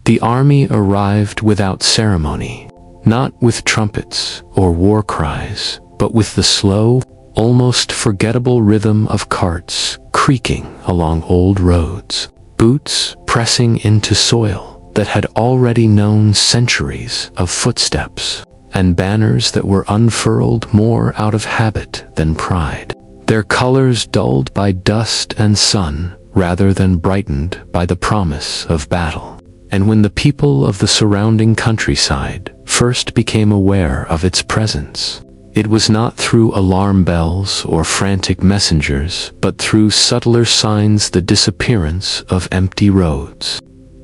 The army arrived without ceremony, not with trumpets or war cries, but with the slow, almost forgettable rhythm of carts creaking along old roads, boots pressing into soil that had already known centuries of footsteps, and banners that were unfurled more out of habit than pride, their colors dulled by dust and sun rather than brightened by the promise of battle. And when the people of the surrounding countryside first became aware of its presence, it was not through alarm bells or frantic messengers, but through subtler signs: the disappearance of empty roads,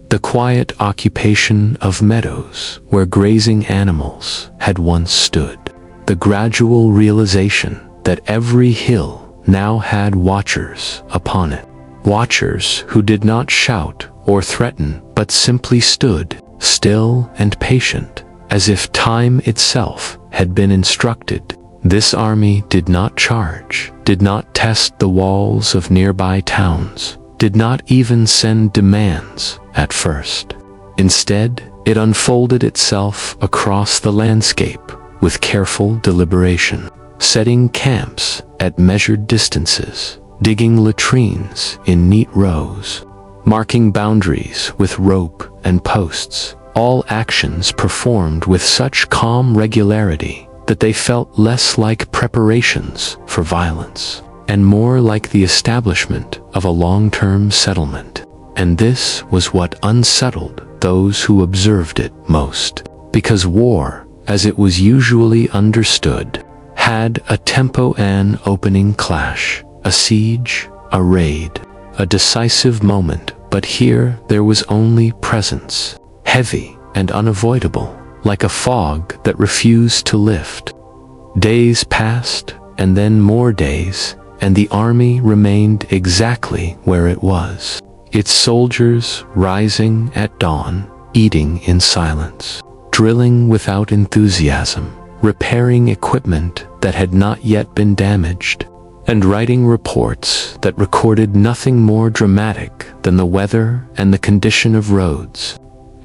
the quiet occupation of meadows where grazing animals had once stood, the gradual realization that every hill now had watchers upon it, watchers who did not shout or threaten, but simply stood, still and patient, as if time itself had been instructed. This army did not charge, did not test the walls of nearby towns, did not even send demands at first. Instead, it unfolded itself across the landscape with careful deliberation, setting camps at measured distances, digging latrines in neat rows, marking boundaries with rope and posts, all actions performed with such calm regularity that they felt less like preparations for violence and more like the establishment of a long-term settlement. And this was what unsettled those who observed it most, because war, as it was usually understood, had a tempo, an opening clash, a siege, a raid, a decisive moment, but here there was only presence, heavy and unavoidable, like a fog that refused to lift. Days passed, and then more days, and the army remained exactly where it was, its soldiers rising at dawn, eating in silence, drilling without enthusiasm, repairing equipment that had not yet been damaged, and writing reports that recorded nothing more dramatic than the weather and the condition of roads.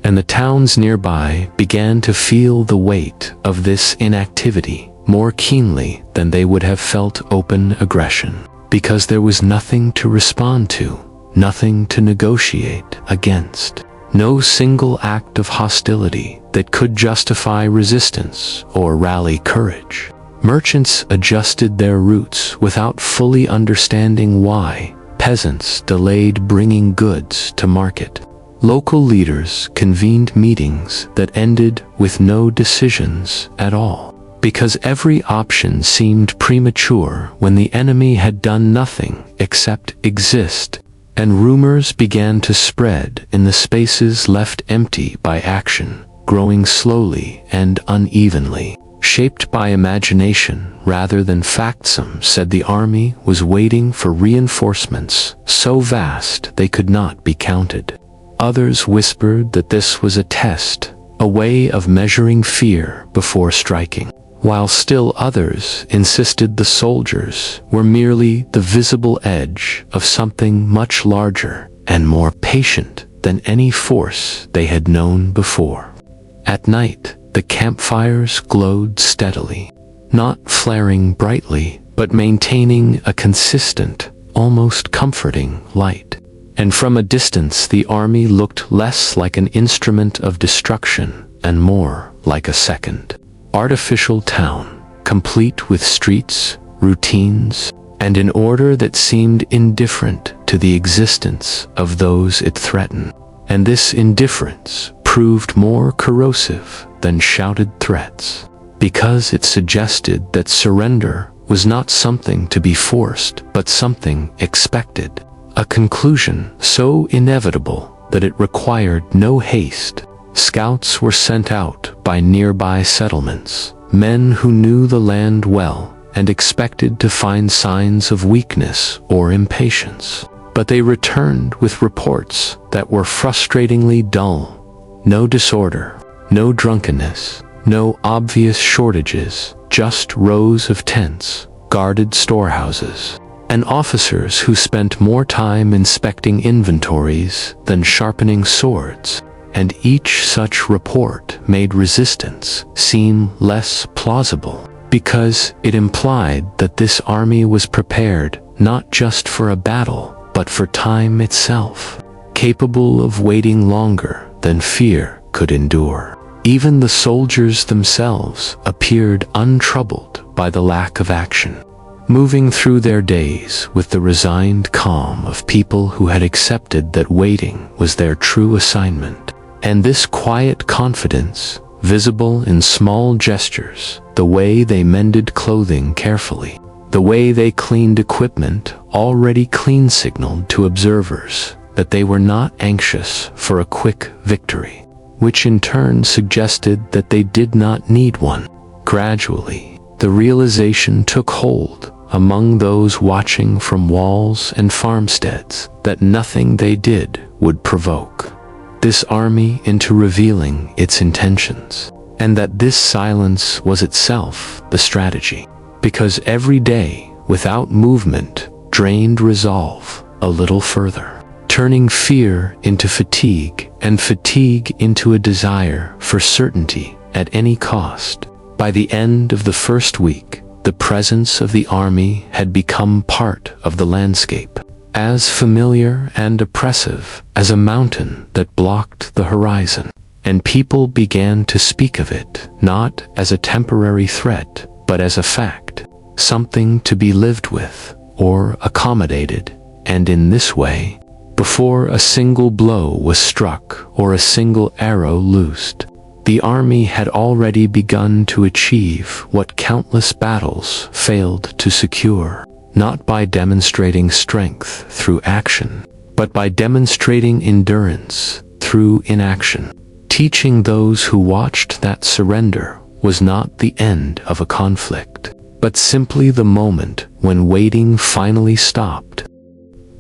And the towns nearby began to feel the weight of this inactivity more keenly than they would have felt open aggression, because there was nothing to respond to, nothing to negotiate against, no single act of hostility that could justify resistance or rally courage. Merchants adjusted their routes without fully understanding why. Peasants delayed bringing goods to market. Local leaders convened meetings that ended with no decisions at all, because every option seemed premature when the enemy had done nothing except exist, and rumors began to spread in the spaces left empty by action, growing slowly and unevenly, shaped by imagination rather than fact. Some said the army was waiting for reinforcements so vast they could not be counted. Others whispered that this was a test, a way of measuring fear before striking, while still others insisted the soldiers were merely the visible edge of something much larger and more patient than any force they had known before. At night, the campfires glowed steadily, not flaring brightly, but maintaining a consistent, almost comforting light. And from a distance the army looked less like an instrument of destruction and more like a second, artificial town, complete with streets, routines, and an order that seemed indifferent to the existence of those it threatened. And this indifference proved more corrosive than shouted threats, because it suggested that surrender was not something to be forced, but something expected, a conclusion so inevitable that it required no haste. Scouts were sent out by nearby settlements, men who knew the land well and expected to find signs of weakness or impatience. But they returned with reports that were frustratingly dull. No disorder, no drunkenness, no obvious shortages, just rows of tents, guarded storehouses, and officers who spent more time inspecting inventories than sharpening swords. and each such report made resistance seem less plausible, because it implied that this army was prepared not just for a battle, but for time itself, capable of waiting longer than fear could endure. Even the soldiers themselves appeared untroubled by the lack of action, moving through their days with the resigned calm of people who had accepted that waiting was their true assignment. And this quiet confidence, visible in small gestures, the way they mended clothing carefully, the way they cleaned equipment already clean, signaled to observers that they were not anxious for a quick victory, which in turn suggested that they did not need one. Gradually, the realization took hold among those watching from walls and farmsteads that nothing they did would provoke this army into revealing its intentions, and that this silence was itself the strategy, because every day without movement drained resolve a little further, turning fear into fatigue and fatigue into a desire for certainty at any cost. By the end of the first week, the presence of the army had become part of the landscape, as familiar and oppressive as a mountain that blocked the horizon, and people began to speak of it not as a temporary threat, but as a fact, something to be lived with or accommodated. And in this way, before a single blow was struck or a single arrow loosed, the army had already begun to achieve what countless battles failed to secure, not by demonstrating strength through action, but by demonstrating endurance through inaction, teaching those who watched that surrender was not the end of a conflict, but simply the moment when waiting finally stopped.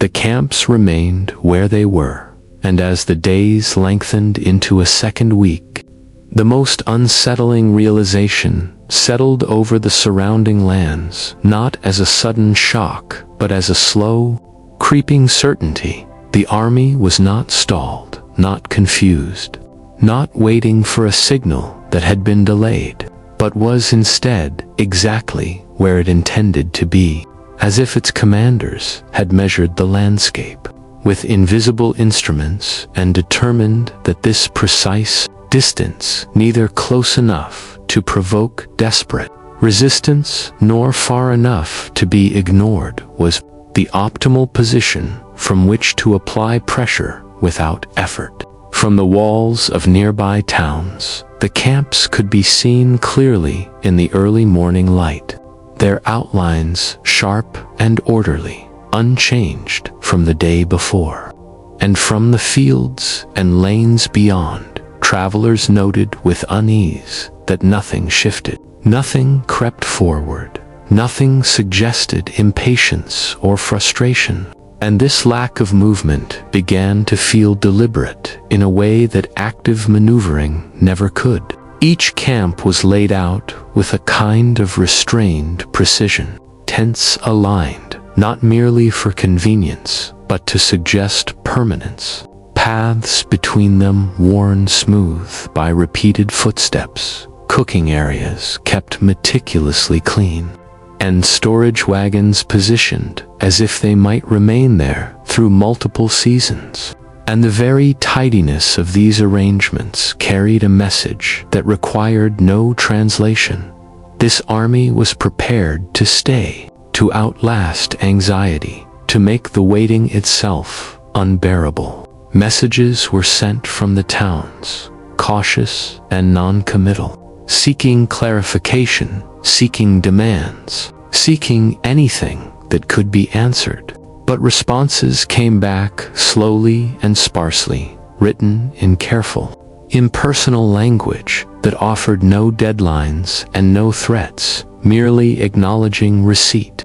The camps remained where they were, and as the days lengthened into a second week, the most unsettling realization settled over the surrounding lands, not as a sudden shock, but as a slow, creeping certainty. The army was not stalled, not confused, not waiting for a signal that had been delayed, but was instead exactly where it intended to be, as if its commanders had measured the landscape with invisible instruments and determined that this precise distance, neither close enough to provoke desperate resistance nor far enough to be ignored, was the optimal position from which to apply pressure without effort. From the walls of nearby towns, the camps could be seen clearly in the early morning light, their outlines sharp and orderly, unchanged from the day before. And from the fields and lanes beyond, travelers noted with unease that nothing shifted, nothing crept forward, nothing suggested impatience or frustration. And this lack of movement began to feel deliberate in a way that active maneuvering never could. Each camp was laid out with a kind of restrained precision, tents aligned, not merely for convenience, but to suggest permanence. Paths between them worn smooth by repeated footsteps, cooking areas kept meticulously clean, and storage wagons positioned as if they might remain there through multiple seasons. And the very tidiness of these arrangements carried a message that required no translation. This army was prepared to stay, to outlast anxiety, to make the waiting itself unbearable. Messages were sent from the towns, cautious and non-committal, seeking clarification, seeking demands, seeking anything that could be answered. But responses came back slowly and sparsely, written in careful, impersonal language that offered no deadlines and no threats, merely acknowledging receipt,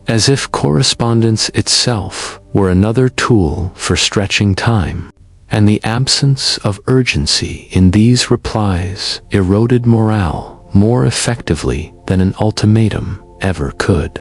as if correspondence itself were another tool for stretching time. And the absence of urgency in these replies eroded morale more effectively than an ultimatum ever could.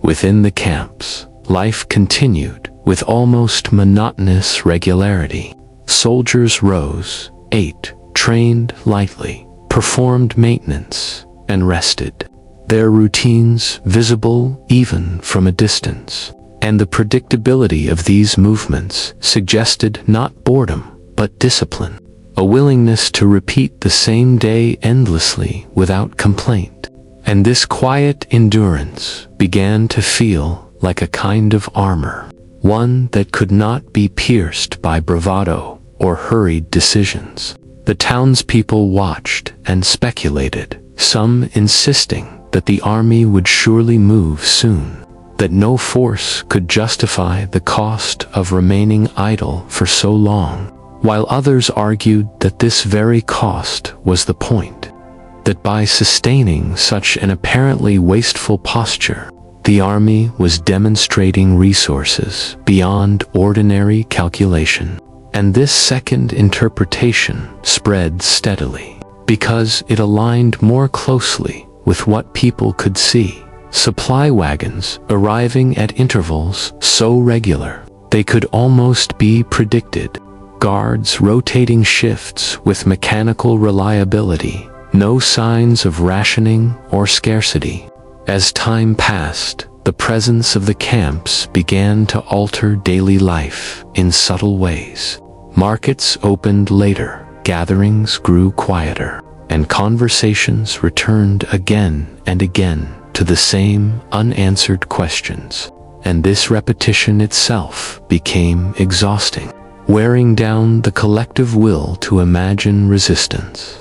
Within the camps, life continued with almost monotonous regularity. Soldiers rose, ate, trained lightly, performed maintenance, and rested. Their routines visible even from a distance. And the predictability of these movements suggested not boredom, but discipline. A willingness to repeat the same day endlessly without complaint. And this quiet endurance began to feel like a kind of armor, one that could not be pierced by bravado or hurried decisions. The townspeople watched and speculated, some insisting that the army would surely move soon, that no force could justify the cost of remaining idle for so long, while others argued that this very cost was the point, that by sustaining such an apparently wasteful posture, the army was demonstrating resources beyond ordinary calculation. And this second interpretation spread steadily, because it aligned more closely with what people could see. Supply wagons arriving at intervals so regular they could almost be predicted. Guards rotating shifts with mechanical reliability. No signs of rationing or scarcity. As time passed, the presence of the camps began to alter daily life in subtle ways. Markets opened later, gatherings grew quieter, and conversations returned again and again to the same unanswered questions. And this repetition itself became exhausting, wearing down the collective will to imagine resistance.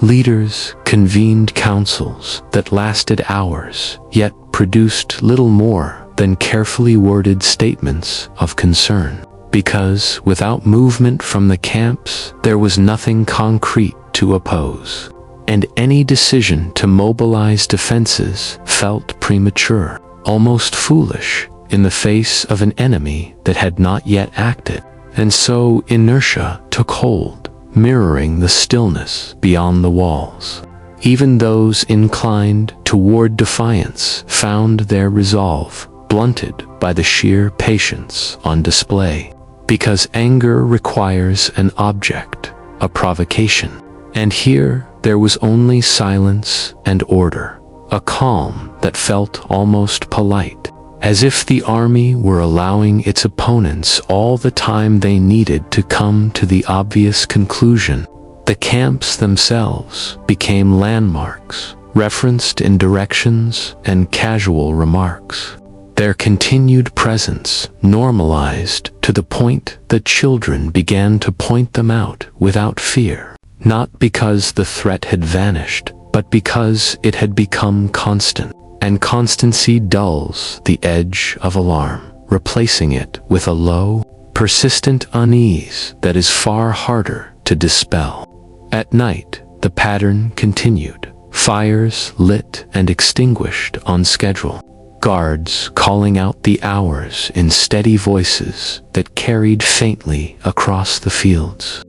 Leaders convened councils that lasted hours, yet produced little more than carefully worded statements of concern. Because without movement from the camps, there was nothing concrete to oppose. And any decision to mobilize defenses felt premature, almost foolish, in the face of an enemy that had not yet acted. And so inertia took hold, mirroring the stillness beyond the walls. Even those inclined toward defiance found their resolve blunted by the sheer patience on display. Because anger requires an object, a provocation. And here there was only silence and order, a calm that felt almost polite, as if the army were allowing its opponents all the time they needed to come to the obvious conclusion. The camps themselves became landmarks, referenced in directions and casual remarks. Their continued presence normalized to the point that children began to point them out without fear, not because the threat had vanished, but because it had become constant. And constancy dulls the edge of alarm, replacing it with a low, persistent unease that is far harder to dispel. At night, the pattern continued, fires lit and extinguished on schedule. Guards calling out the hours in steady voices that carried faintly across the fields.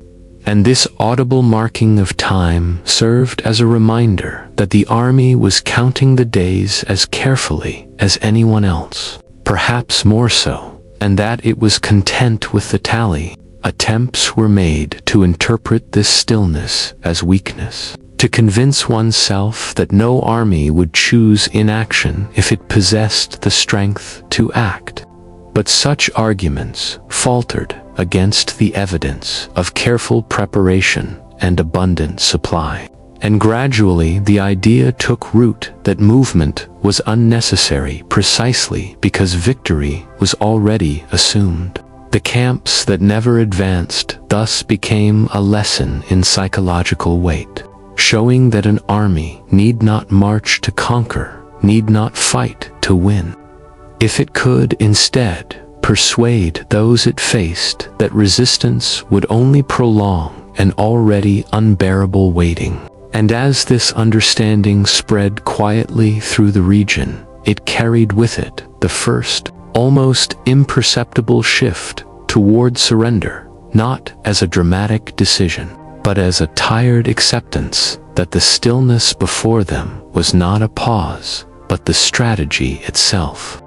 And this audible marking of time served as a reminder that the army was counting the days as carefully as anyone else, perhaps more so, and that it was content with the tally. Attempts were made to interpret this stillness as weakness, to convince oneself that no army would choose inaction if it possessed the strength to act. But such arguments faltered against the evidence of careful preparation and abundant supply. And gradually the idea took root that movement was unnecessary precisely because victory was already assumed. The camps that never advanced thus became a lesson in psychological weight, showing that an army need not march to conquer, need not fight to win. If it could instead persuade those it faced that resistance would only prolong an already unbearable waiting. And as this understanding spread quietly through the region, it carried with it the first, almost imperceptible shift toward surrender, not as a dramatic decision, but as a tired acceptance that the stillness before them was not a pause, but the strategy itself.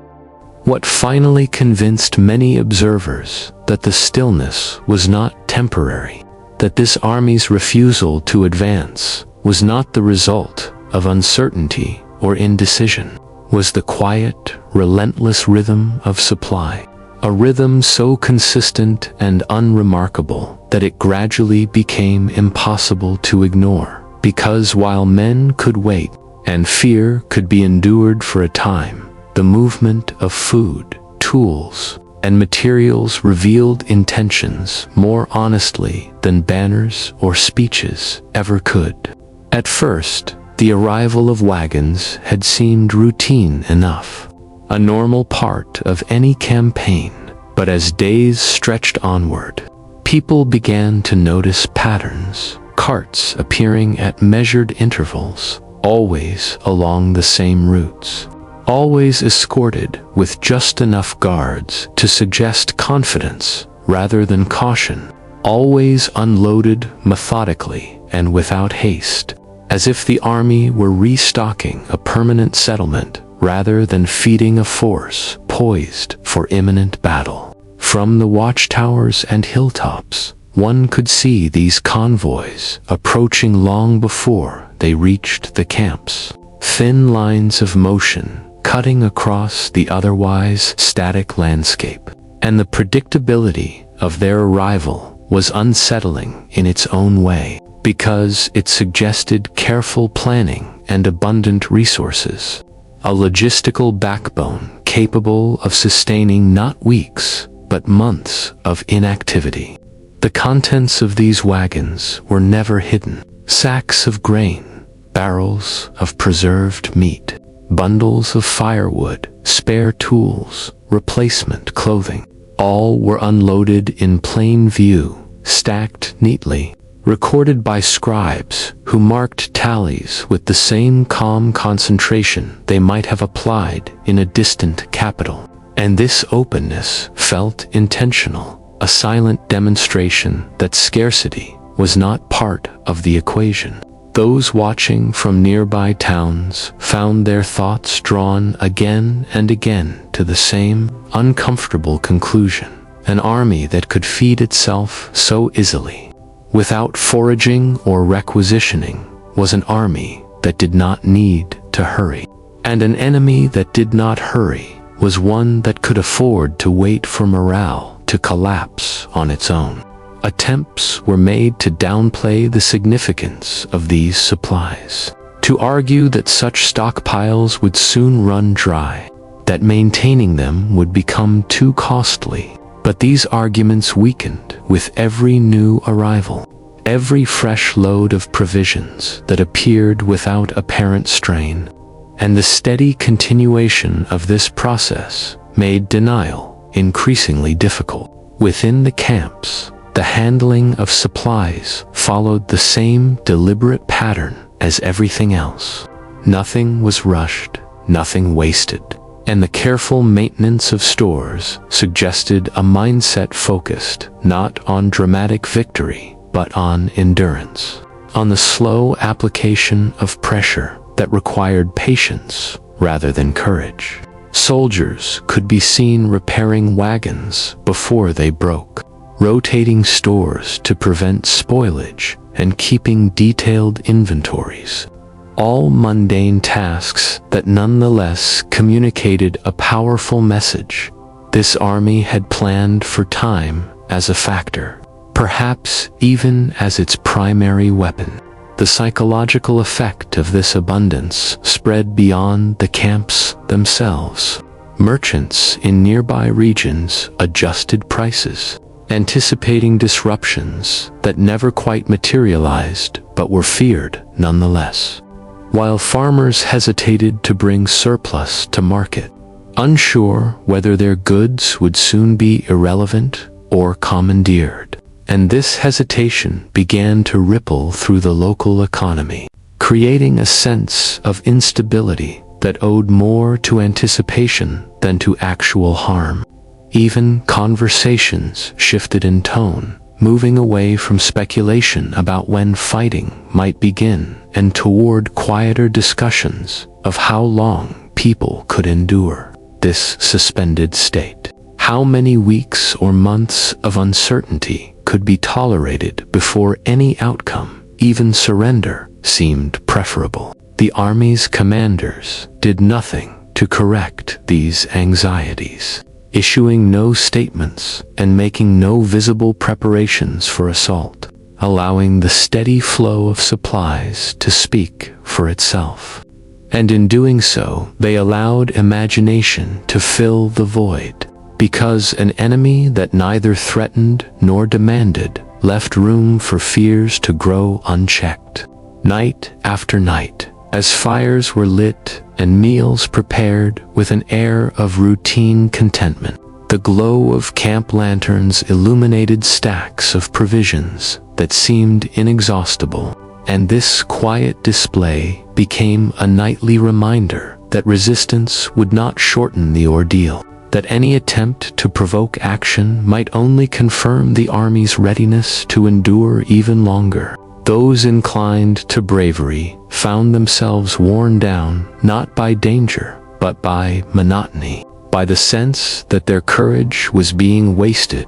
What finally convinced many observers that the stillness was not temporary, that this army's refusal to advance was not the result of uncertainty or indecision, was the quiet, relentless rhythm of supply. A rhythm so consistent and unremarkable that it gradually became impossible to ignore, because while men could wait and fear could be endured for a time, the movement of food, tools, and materials revealed intentions more honestly than banners or speeches ever could. At first, the arrival of wagons had seemed routine enough, a normal part of any campaign, but as days stretched onward, people began to notice patterns, carts appearing at measured intervals, always along the same routes, always escorted with just enough guards to suggest confidence rather than caution, always unloaded methodically and without haste, as if the army were restocking a permanent settlement rather than feeding a force poised for imminent battle. From the watchtowers and hilltops, one could see these convoys approaching long before they reached the camps. Thin lines of motion cutting across the otherwise static landscape, and the predictability of their arrival was unsettling in its own way, because it suggested careful planning and abundant resources, a logistical backbone capable of sustaining not weeks, but months of inactivity. The contents of these wagons were never hidden. Sacks of grain, barrels of preserved meat, bundles of firewood, spare tools, replacement clothing, all were unloaded in plain view, stacked neatly, recorded by scribes who marked tallies with the same calm concentration they might have applied in a distant capital. And this openness felt intentional, a silent demonstration that scarcity was not part of the equation. Those watching from nearby towns found their thoughts drawn again and again to the same uncomfortable conclusion: an army that could feed itself so easily, without foraging or requisitioning, was an army that did not need to hurry. And an enemy that did not hurry was one that could afford to wait for morale to collapse on its own. Attempts were made to downplay the significance of these supplies, to argue that such stockpiles would soon run dry, that maintaining them would become too costly. But these arguments weakened with every new arrival, every fresh load of provisions that appeared without apparent strain, and the steady continuation of this process made denial increasingly difficult. Within the camps, the handling of supplies followed the same deliberate pattern as everything else. Nothing was rushed, nothing wasted, and the careful maintenance of stores suggested a mindset focused not on dramatic victory, but on endurance, on the slow application of pressure that required patience rather than courage. Soldiers could be seen repairing wagons before they broke, rotating stores to prevent spoilage, and keeping detailed inventories. All mundane tasks that nonetheless communicated a powerful message. This army had planned for time as a factor, perhaps even as its primary weapon. The psychological effect of this abundance spread beyond the camps themselves. Merchants in nearby regions adjusted prices, anticipating disruptions that never quite materialized but were feared nonetheless, while farmers hesitated to bring surplus to market, unsure whether their goods would soon be irrelevant or commandeered. And this hesitation began to ripple through the local economy, creating a sense of instability that owed more to anticipation than to actual harm. Even conversations shifted in tone, moving away from speculation about when fighting might begin and toward quieter discussions of how long people could endure this suspended state. How many weeks or months of uncertainty could be tolerated before any outcome, even surrender, seemed preferable. The army's commanders did nothing to correct these anxieties, issuing no statements and making no visible preparations for assault, allowing the steady flow of supplies to speak for itself. And in doing so, they allowed imagination to fill the void, because an enemy that neither threatened nor demanded left room for fears to grow unchecked. Night after night, as fires were lit and meals prepared with an air of routine contentment, the glow of camp lanterns illuminated stacks of provisions that seemed inexhaustible, and this quiet display became a nightly reminder that resistance would not shorten the ordeal, that any attempt to provoke action might only confirm the army's readiness to endure even longer. Those inclined to bravery found themselves worn down not by danger, but by monotony, by the sense that their courage was being wasted,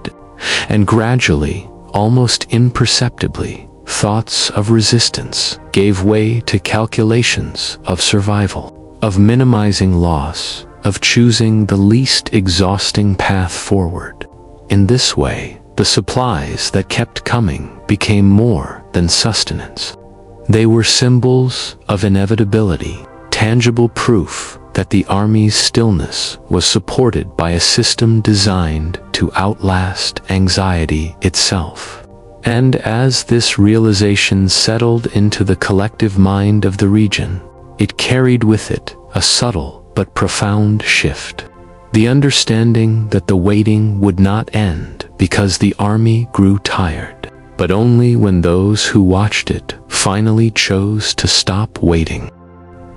and gradually, almost imperceptibly, thoughts of resistance gave way to calculations of survival, of minimizing loss, of choosing the least exhausting path forward. In this way, the supplies that kept coming became more than sustenance. They were symbols of inevitability, tangible proof that the army's stillness was supported by a system designed to outlast anxiety itself. And as this realization settled into the collective mind of the region, it carried with it a subtle but profound shift. The understanding that the waiting would not end because the army grew tired, but only when those who watched it finally chose to stop waiting.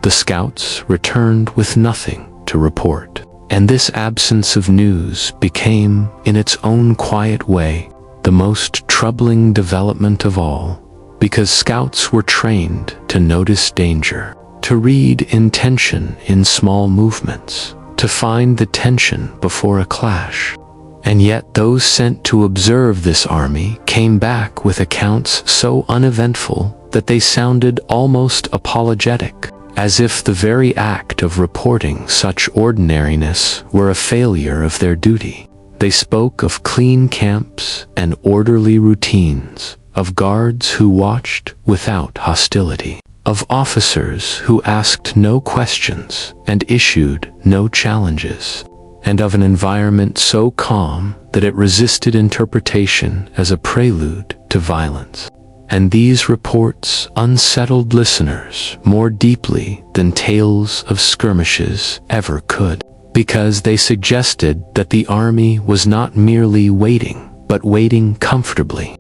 The scouts returned with nothing to report, and this absence of news became, in its own quiet way, the most troubling development of all, because scouts were trained to notice danger, to read intention in small movements, to find the tension before a clash. And yet those sent to observe this army came back with accounts so uneventful that they sounded almost apologetic, as if the very act of reporting such ordinariness were a failure of their duty. They spoke of clean camps and orderly routines, of guards who watched without hostility, of officers who asked no questions and issued no challenges, and of an environment so calm that it resisted interpretation as a prelude to violence. And these reports unsettled listeners more deeply than tales of skirmishes ever could, because they suggested that the army was not merely waiting, but waiting comfortably.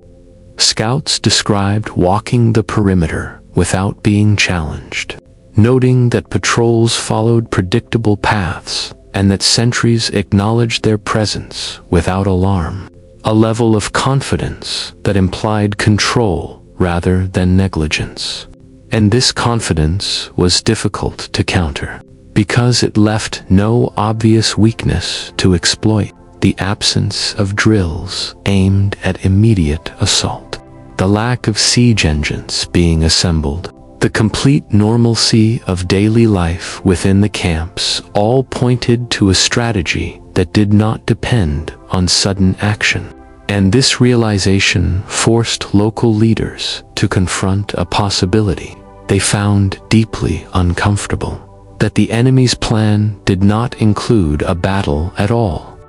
Scouts described walking the perimeter without being challenged, noting that patrols followed predictable paths and that sentries acknowledged their presence without alarm, a level of confidence that implied control rather than negligence. And this confidence was difficult to counter, because it left no obvious weakness to exploit: the absence of drills aimed at immediate assault, the lack of siege engines being assembled, the complete normalcy of daily life within the camps all pointed to a strategy that did not depend on sudden action. And this realization forced local leaders to confront a possibility they found deeply uncomfortable: that the enemy's plan did not include a battle at all.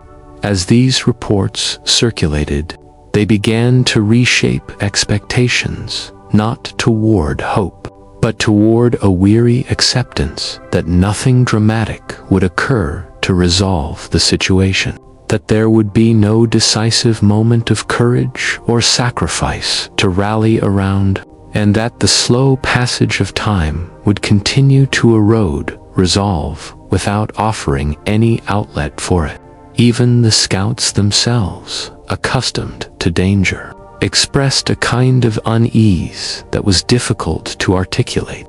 As these reports circulated, they began to reshape expectations, not toward hope, but toward a weary acceptance that nothing dramatic would occur to resolve the situation, that there would be no decisive moment of courage or sacrifice to rally around, and that the slow passage of time would continue to erode resolve without offering any outlet for it. Even the scouts themselves, accustomed to danger, expressed a kind of unease that was difficult to articulate,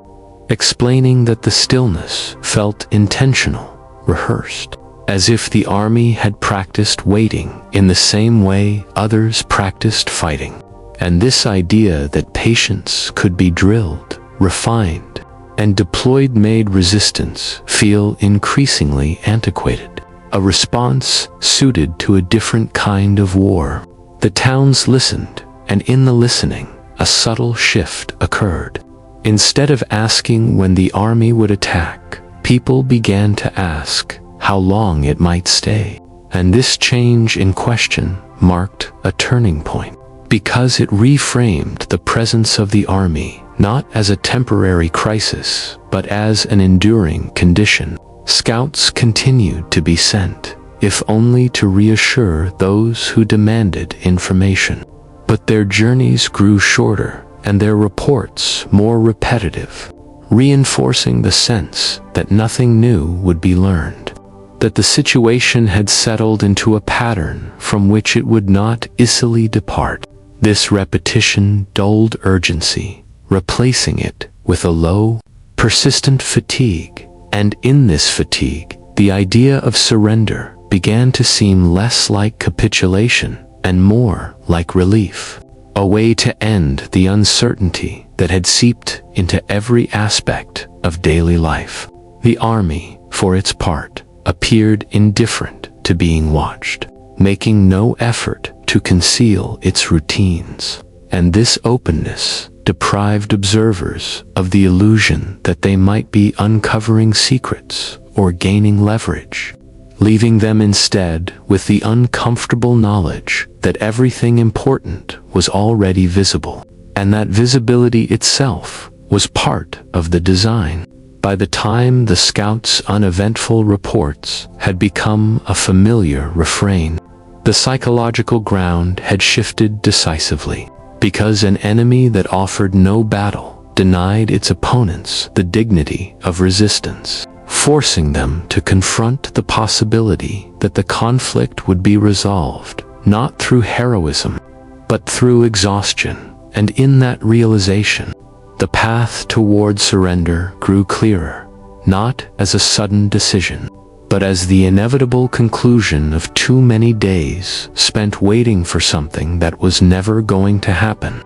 explaining that the stillness felt intentional, rehearsed, as if the army had practiced waiting in the same way others practiced fighting. And this idea that patience could be drilled, refined, and deployed made resistance feel increasingly antiquated, a response suited to a different kind of war. The towns listened, and in the listening, a subtle shift occurred. Instead of asking when the army would attack, people began to ask how long it might stay. And this change in question marked a turning point, because it reframed the presence of the army not as a temporary crisis, but as an enduring condition. Scouts continued to be sent, if only to reassure those who demanded information. But their journeys grew shorter, and their reports more repetitive, reinforcing the sense that nothing new would be learned, that the situation had settled into a pattern from which it would not easily depart. This repetition dulled urgency, replacing it with a low, persistent fatigue, and in this fatigue, the idea of surrender began to seem less like capitulation and more like relief, a way to end the uncertainty that had seeped into every aspect of daily life. The army, for its part, appeared indifferent to being watched, making no effort to conceal its routines. And this openness deprived observers of the illusion that they might be uncovering secrets or gaining leverage, leaving them instead with the uncomfortable knowledge that everything important was already visible, and that visibility itself was part of the design. By the time the scouts' uneventful reports had become a familiar refrain, the psychological ground had shifted decisively, because an enemy that offered no battle denied its opponents the dignity of resistance, forcing them to confront the possibility that the conflict would be resolved not through heroism, but through exhaustion. And in that realization, the path toward surrender grew clearer, not as a sudden decision, but as the inevitable conclusion of too many days spent waiting for something that was never going to happen.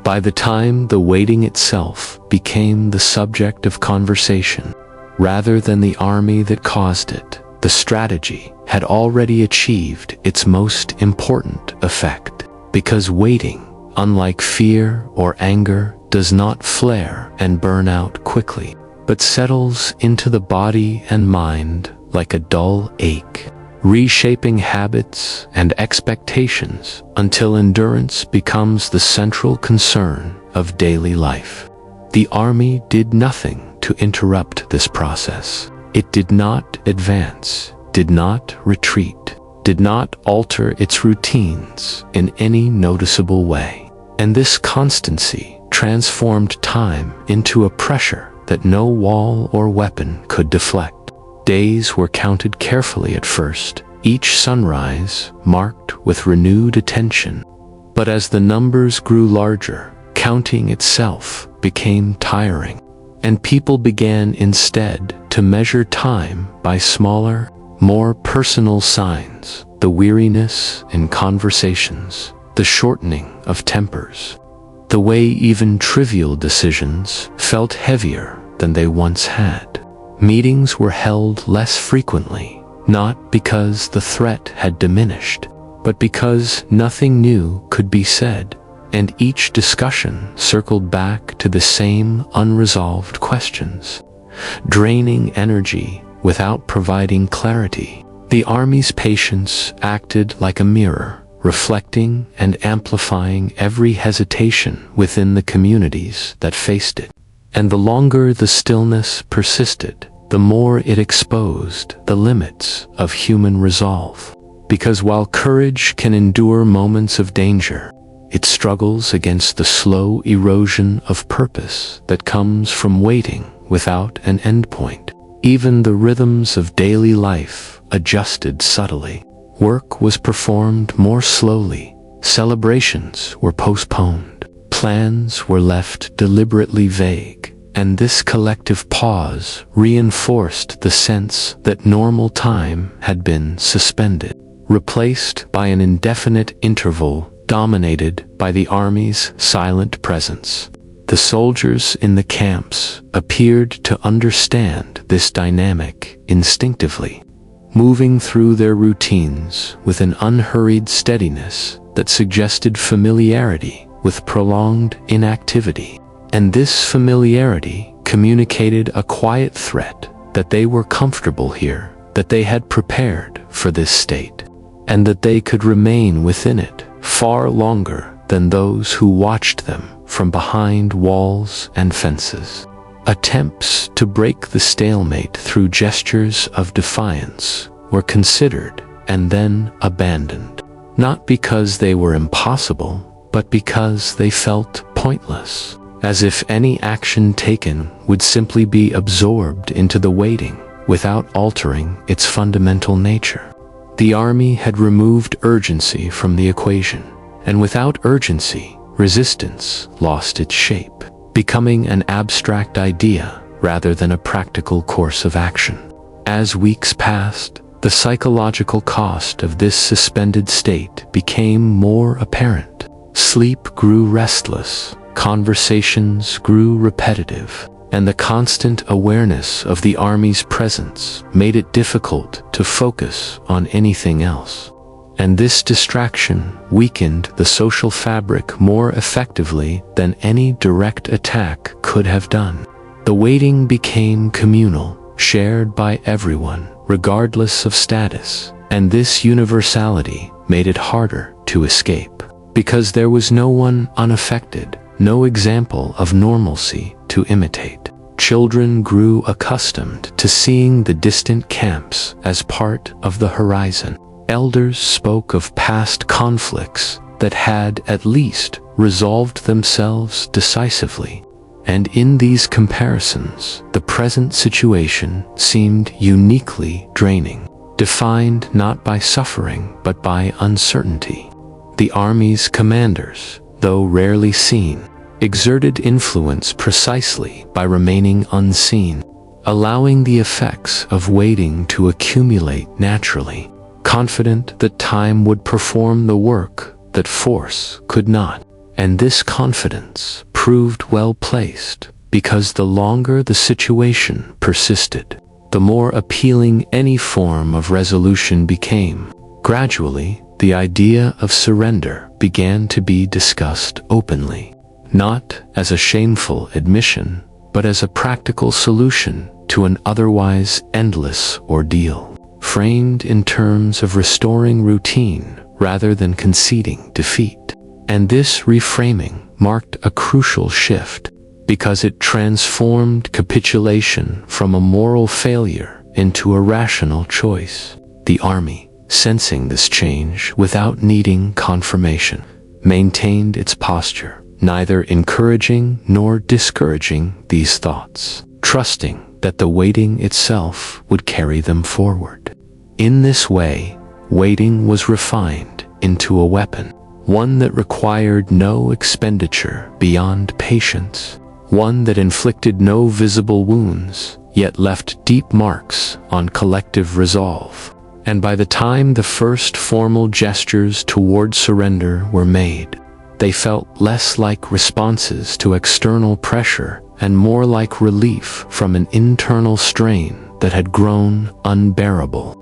By the time the waiting itself became the subject of conversation, rather than the army that caused it, the strategy had already achieved its most important effect, because waiting, unlike fear or anger, does not flare and burn out quickly, but settles into the body and mind like a dull ache, reshaping habits and expectations until endurance becomes the central concern of daily life. The army did nothing to interrupt this process. It did not advance, did not retreat, did not alter its routines in any noticeable way. And this constancy transformed time into a pressure that no wall or weapon could deflect. Days were counted carefully at first, each sunrise marked with renewed attention. But as the numbers grew larger, counting itself became tiring, and people began instead to measure time by smaller, more personal signs: the weariness in conversations, the shortening of tempers, the way even trivial decisions felt heavier than they once had. Meetings were held less frequently, not because the threat had diminished, but because nothing new could be said, and each discussion circled back to the same unresolved questions, draining energy without providing clarity. The army's patience acted like a mirror, reflecting and amplifying every hesitation within the communities that faced it. And the longer the stillness persisted, the more it exposed the limits of human resolve. Because while courage can endure moments of danger, it struggles against the slow erosion of purpose that comes from waiting without an endpoint. Even the rhythms of daily life adjusted subtly. Work was performed more slowly, celebrations were postponed, plans were left deliberately vague, and this collective pause reinforced the sense that normal time had been suspended, replaced by an indefinite interval dominated by the army's silent presence. The soldiers in the camps appeared to understand this dynamic instinctively, moving through their routines with an unhurried steadiness that suggested familiarity with prolonged inactivity. And this familiarity communicated a quiet threat that they were comfortable here, that they had prepared for this state, and that they could remain within it far longer than those who watched them from behind walls and fences. Attempts to break the stalemate through gestures of defiance were considered and then abandoned, not because they were impossible, but because they felt pointless, as if any action taken would simply be absorbed into the waiting without altering its fundamental nature. The army had removed urgency from the equation, and without urgency, resistance lost its shape, becoming an abstract idea rather than a practical course of action. As weeks passed, the psychological cost of this suspended state became more apparent. Sleep grew restless, conversations grew repetitive, and the constant awareness of the army's presence made it difficult to focus on anything else. And this distraction weakened the social fabric more effectively than any direct attack could have done. The waiting became communal, shared by everyone, regardless of status, and this universality made it harder to escape, because there was no one unaffected, no example of normalcy to imitate. Children grew accustomed to seeing the distant camps as part of the horizon. Elders spoke of past conflicts that had at least resolved themselves decisively, and in these comparisons, the present situation seemed uniquely draining, defined not by suffering but by uncertainty. The army's commanders, though rarely seen, exerted influence precisely by remaining unseen, allowing the effects of waiting to accumulate naturally, confident that time would perform the work that force could not. And this confidence proved well placed, because the longer the situation persisted, the more appealing any form of resolution became. Gradually, the idea of surrender began to be discussed openly, not as a shameful admission, but as a practical solution to an otherwise endless ordeal, framed in terms of restoring routine rather than conceding defeat. And this reframing marked a crucial shift, because it transformed capitulation from a moral failure into a rational choice. The army, sensing this change without needing confirmation, maintained its posture, neither encouraging nor discouraging these thoughts, trusting that the waiting itself would carry them forward. In this way, waiting was refined into a weapon, one that required no expenditure beyond patience, one that inflicted no visible wounds, yet left deep marks on collective resolve. And by the time the first formal gestures toward surrender were made, they felt less like responses to external pressure and more like relief from an internal strain that had grown unbearable.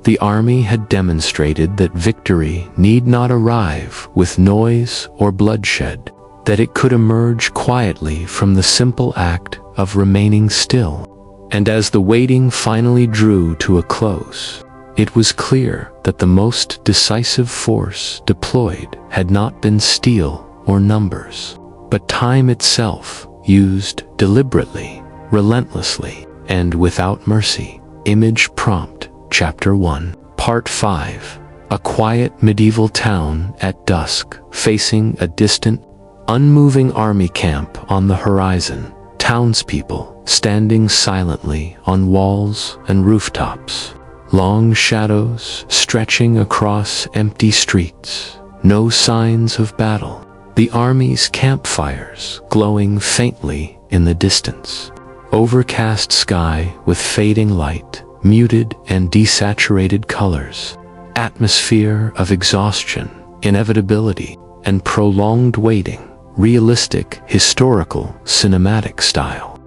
The army had demonstrated that victory need not arrive with noise or bloodshed, that it could emerge quietly from the simple act of remaining still. And as the waiting finally drew to a close, it was clear that the most decisive force deployed had not been steel or numbers, but time itself, used deliberately, relentlessly, and without mercy. Image prompt, Chapter 1, Part 5. A quiet medieval town at dusk, facing a distant, unmoving army camp on the horizon. Townspeople standing silently on walls and rooftops. Long shadows stretching across empty streets. No signs of battle. the army's campfires glowing faintly in the distance. Overcast sky with fading light, muted and desaturated colors. Atmosphere of exhaustion, inevitability, and prolonged waiting. Realistic, historical, cinematic style.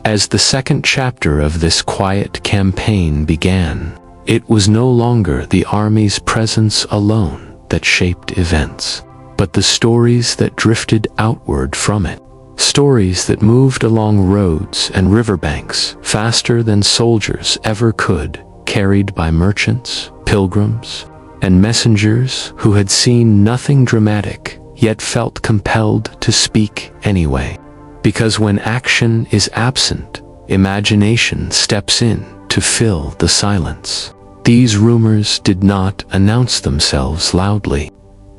As the second chapter of this quiet campaign began, it was no longer the army's presence alone that shaped events, but the stories that drifted outward from it. Stories that moved along roads and riverbanks faster than soldiers ever could, carried by merchants, pilgrims, and messengers who had seen nothing dramatic, yet felt compelled to speak anyway. Because when action is absent, imagination steps in to fill the silence. These rumors did not announce themselves loudly.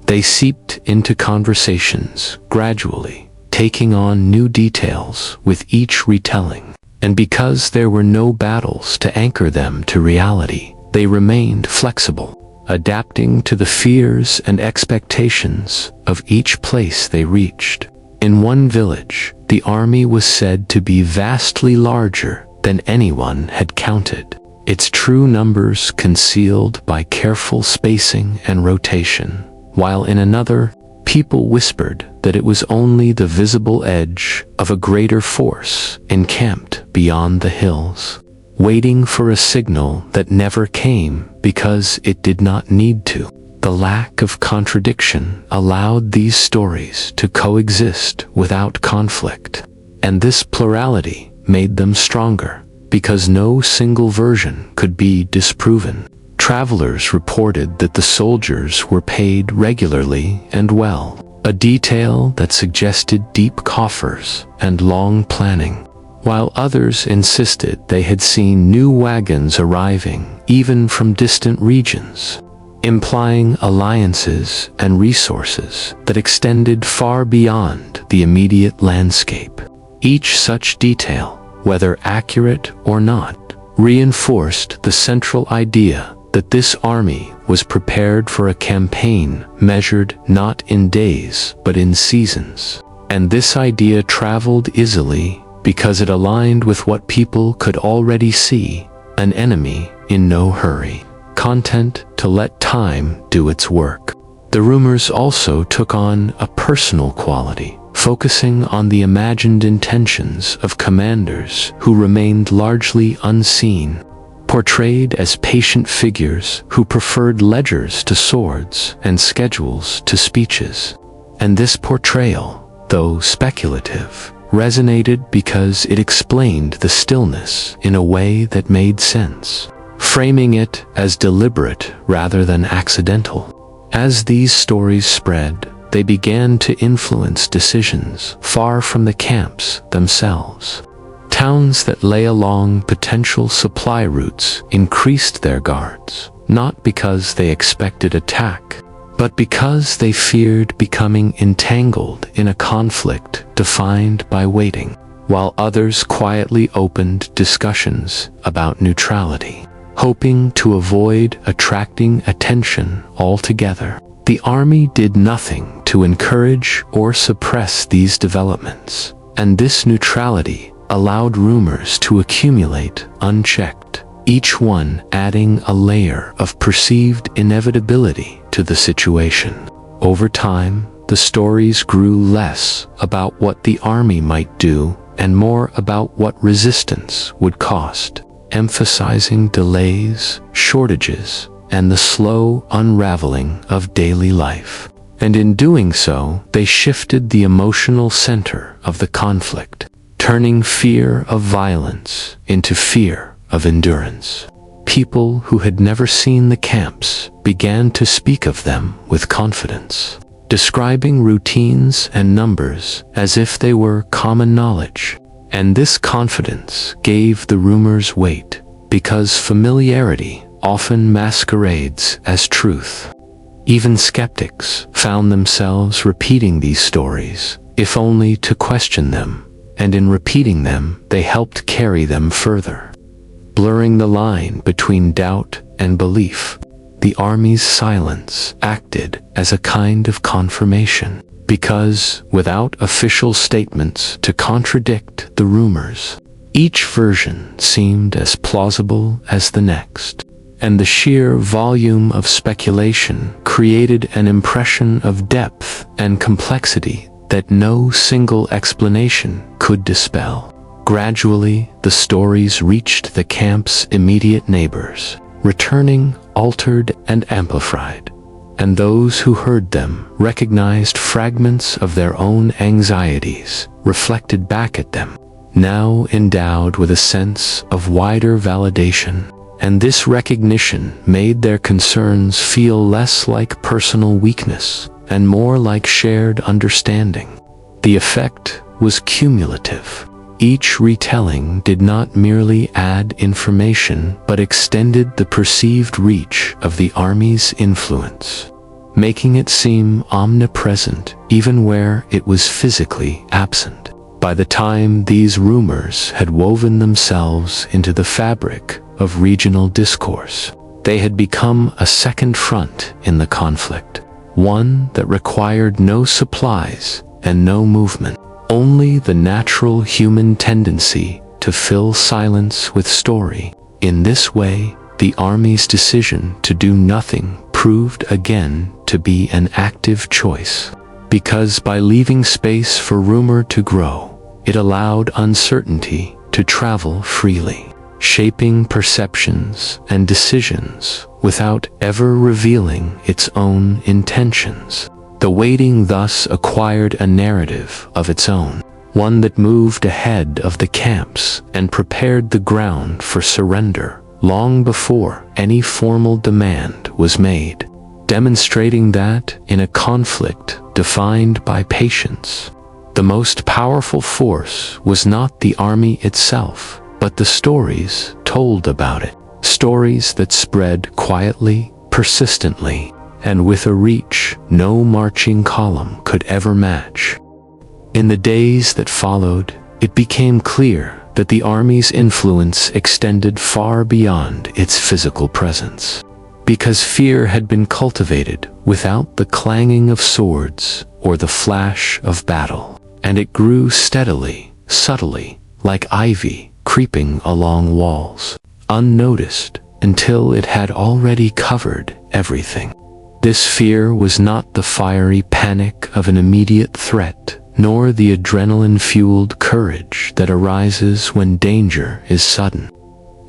They seeped into conversations gradually, taking on new details with each retelling. And because there were no battles to anchor them to reality, they remained flexible, adapting to the fears and expectations of each place they reached. In one village, the army was said to be vastly larger than anyone had counted, its true numbers concealed by careful spacing and rotation, while in another, people whispered that it was only the visible edge of a greater force encamped beyond the hills, waiting for a signal that never came because it did not need to. The lack of contradiction allowed these stories to coexist without conflict, and this plurality made them stronger, because no single version could be disproven. Travelers reported that the soldiers were paid regularly and well, a detail that suggested deep coffers and long planning, while others insisted they had seen new wagons arriving even from distant regions, implying alliances and resources that extended far beyond the immediate landscape. Each such detail, whether accurate or not, reinforced the central idea that this army was prepared for a campaign measured not in days but in seasons. And this idea traveled easily because it aligned with what people could already see: an enemy in no hurry, content to let time do its work. The rumors also took on a personal quality, focusing on the imagined intentions of commanders who remained largely unseen, portrayed as patient figures who preferred ledgers to swords and schedules to speeches. And this portrayal, though speculative, resonated because it explained the stillness in a way that made sense, framing it as deliberate rather than accidental. As these stories spread, they began to influence decisions far from the camps themselves. Towns that lay along potential supply routes increased their guards, not because they expected attack, but because they feared becoming entangled in a conflict defined by waiting, while others quietly opened discussions about neutrality, hoping to avoid attracting attention altogether. The army did nothing to encourage or suppress these developments, and this neutrality allowed rumors to accumulate unchecked, each one adding a layer of perceived inevitability to the situation. Over time, the stories grew less about what the army might do and more about what resistance would cost, emphasizing delays, shortages, and the slow unraveling of daily life. And in doing so, they shifted the emotional center of the conflict, turning fear of violence into fear of endurance. People who had never seen the camps began to speak of them with confidence, describing routines and numbers as if they were common knowledge. And this confidence gave the rumors weight, because familiarity often masquerades as truth. Even skeptics found themselves repeating these stories, if only to question them, and in repeating them, they helped carry them further. Blurring the line between doubt and belief, the army's silence acted as a kind of confirmation, because, without official statements to contradict the rumors, each version seemed as plausible as the next, and the sheer volume of speculation created an impression of depth and complexity that no single explanation could dispel. Gradually, the stories reached the camp's immediate neighbors, returning altered and amplified, and those who heard them recognized fragments of their own anxieties reflected back at them, now endowed with a sense of wider validation. And this recognition made their concerns feel less like personal weakness and more like shared understanding. The effect was cumulative. Each retelling did not merely add information but extended the perceived reach of the army's influence, making it seem omnipresent even where it was physically absent. By the time these rumors had woven themselves into the fabric of regional discourse, they had become a second front in the conflict, one that required no supplies and no movement, only the natural human tendency to fill silence with story. In this way, the army's decision to do nothing proved again to be an active choice, because by leaving space for rumor to grow, it allowed uncertainty to travel freely, shaping perceptions and decisions without ever revealing its own intentions. The waiting thus acquired a narrative of its own, one that moved ahead of the camps and prepared the ground for surrender long before any formal demand was made, demonstrating that, in a conflict defined by patience, the most powerful force was not the army itself, but the stories told about it, stories that spread quietly, persistently, and with a reach no marching column could ever match. In the days that followed, it became clear that the army's influence extended far beyond its physical presence, because fear had been cultivated without the clanging of swords or the flash of battle, and it grew steadily, subtly, like ivy creeping along walls, unnoticed until it had already covered everything. This fear was not the fiery panic of an immediate threat, nor the adrenaline-fueled courage that arises when danger is sudden.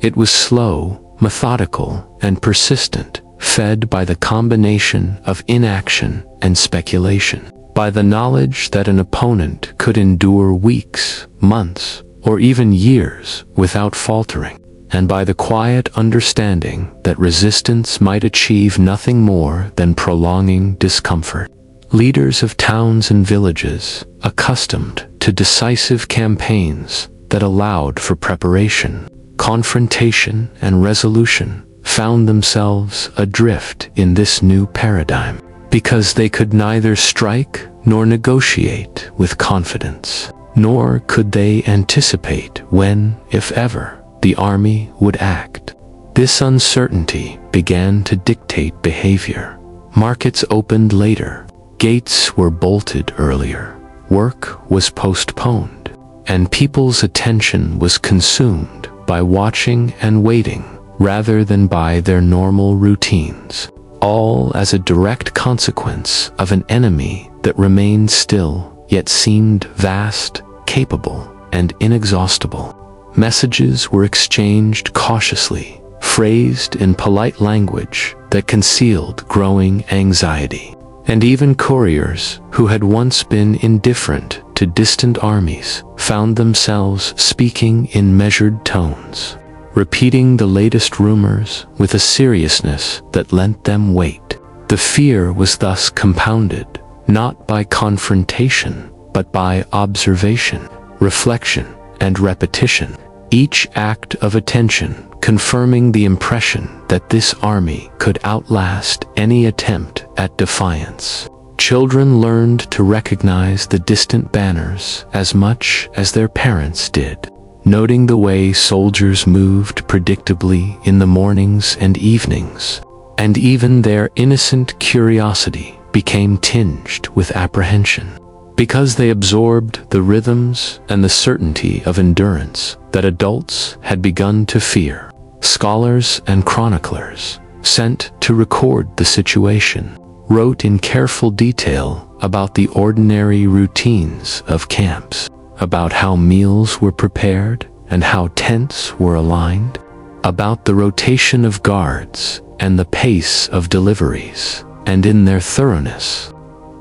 It was slow, methodical, and persistent, fed by the combination of inaction and speculation, by the knowledge that an opponent could endure weeks, months, or even years without faltering, and by the quiet understanding that resistance might achieve nothing more than prolonging discomfort. Leaders of towns and villages, accustomed to decisive campaigns that allowed for preparation, confrontation, and resolution, found themselves adrift in this new paradigm, because they could neither strike nor negotiate with confidence, nor could they anticipate when, if ever, the army would act. This uncertainty began to dictate behavior. Markets opened later, gates were bolted earlier, work was postponed, and people's attention was consumed by watching and waiting rather than by their normal routines, all as a direct consequence of an enemy that remained still yet seemed vast, capable, and inexhaustible. Messages were exchanged cautiously, phrased in polite language that concealed growing anxiety, and even couriers who had once been indifferent to distant armies found themselves speaking in measured tones, repeating the latest rumors with a seriousness that lent them weight. The fear was thus compounded, not by confrontation, but by observation, reflection, and repetition, each act of attention confirming the impression that this army could outlast any attempt at defiance. Children learned to recognize the distant banners as much as their parents did, noting the way soldiers moved predictably in the mornings and evenings, and even their innocent curiosity became tinged with apprehension, because they absorbed the rhythms and the certainty of endurance that adults had begun to fear. Scholars and chroniclers, sent to record the situation, wrote in careful detail about the ordinary routines of camps, about how meals were prepared and how tents were aligned, about the rotation of guards and the pace of deliveries, and in their thoroughness,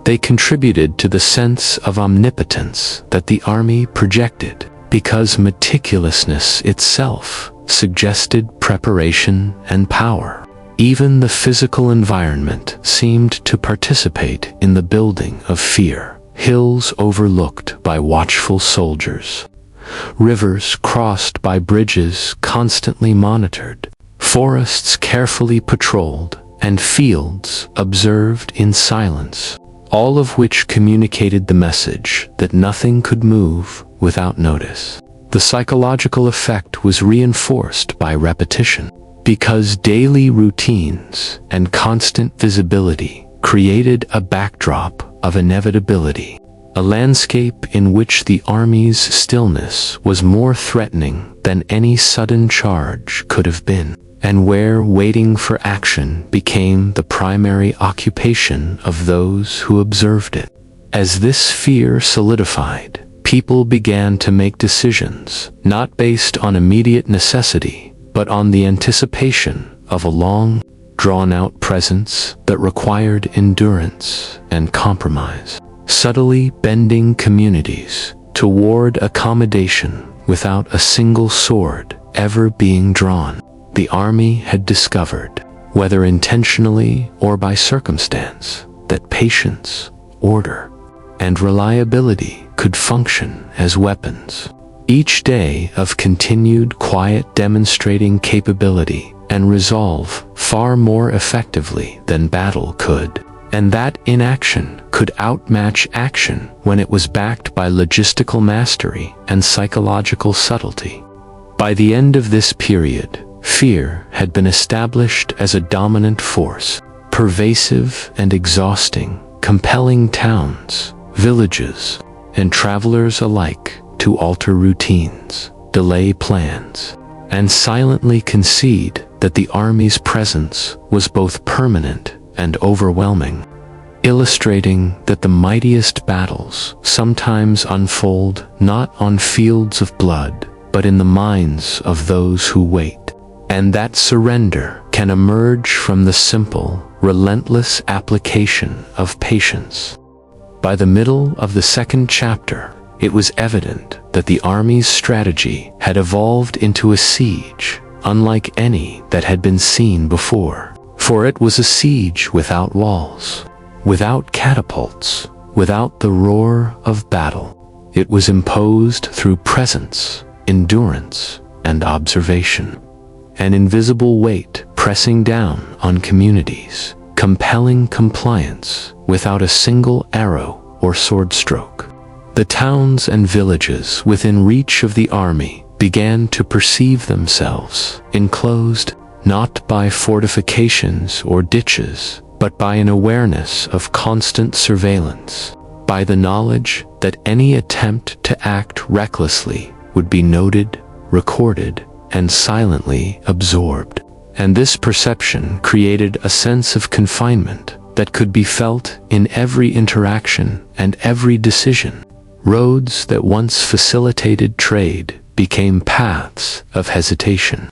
they contributed to the sense of omnipotence that the army projected, because meticulousness itself suggested preparation and power. Even the physical environment seemed to participate in the building of fear. Hills overlooked by watchful soldiers, rivers crossed by bridges constantly monitored, forests carefully patrolled, and fields observed in silence, all of which communicated the message that nothing could move without notice. The psychological effect was reinforced by repetition, because daily routines and constant visibility created a backdrop of inevitability, a landscape in which the army's stillness was more threatening than any sudden charge could have been, and where waiting for action became the primary occupation of those who observed it. As this fear solidified, people began to make decisions not based on immediate necessity, but on the anticipation of a long, drawn-out presence that required endurance and compromise, subtly bending communities toward accommodation without a single sword ever being drawn. The army had discovered, whether intentionally or by circumstance, that patience, order, and reliability could function as weapons. Each day of continued quiet demonstrating capability and resolve far more effectively than battle could, and that inaction could outmatch action when it was backed by logistical mastery and psychological subtlety. By the end of this period, fear had been established as a dominant force, pervasive and exhausting, compelling towns, villages, and travelers alike to alter routines, delay plans, and silently concede that the army's presence was both permanent and overwhelming, illustrating that the mightiest battles sometimes unfold not on fields of blood, but in the minds of those who wait, and that surrender can emerge from the simple, relentless application of patience. By the middle of the second chapter, it was evident that the army's strategy had evolved into a siege unlike any that had been seen before. For it was a siege without walls, without catapults, without the roar of battle. It was imposed through presence, endurance, and observation. An invisible weight pressing down on communities, compelling compliance without a single arrow or sword stroke. The towns and villages within reach of the army began to perceive themselves enclosed not by fortifications or ditches, but by an awareness of constant surveillance, by the knowledge that any attempt to act recklessly would be noted, recorded, and silently absorbed. And this perception created a sense of confinement that could be felt in every interaction and every decision. Roads that once facilitated trade became paths of hesitation.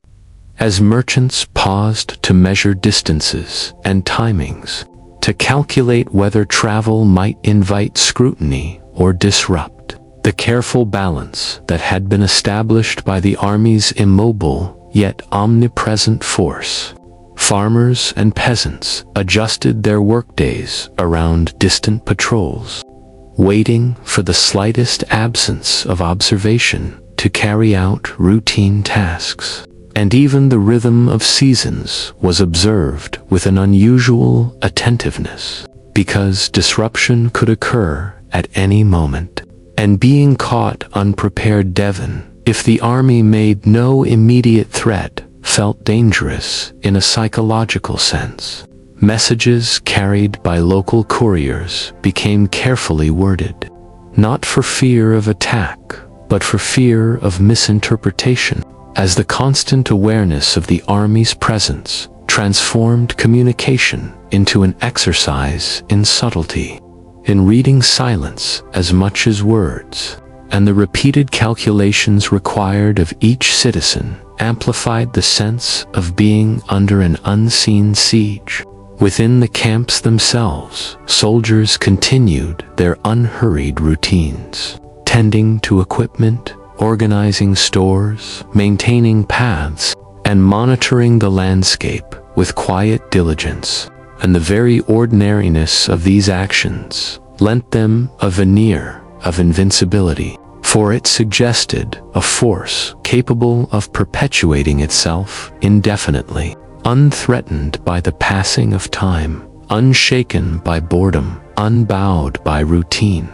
As merchants paused to measure distances and timings, to calculate whether travel might invite scrutiny or disrupt, the careful balance that had been established by the army's immobile yet omnipresent force. Farmers and peasants adjusted their workdays around distant patrols, waiting for the slightest absence of observation to carry out routine tasks. And even the rhythm of seasons was observed with an unusual attentiveness, because disruption could occur at any moment. And being caught unprepared, Devon, if the army made no immediate threat, felt dangerous in a psychological sense. Messages carried by local couriers became carefully worded, not for fear of attack, but for fear of misinterpretation, as the constant awareness of the army's presence transformed communication into an exercise in subtlety, in reading silence as much as words, and the repeated calculations required of each citizen amplified the sense of being under an unseen siege. Within the camps themselves, soldiers continued their unhurried routines, tending to equipment, organizing stores, maintaining paths, and monitoring the landscape with quiet diligence. And the very ordinariness of these actions lent them a veneer of invincibility, for it suggested a force capable of perpetuating itself indefinitely, unthreatened by the passing of time, unshaken by boredom, unbowed by routine.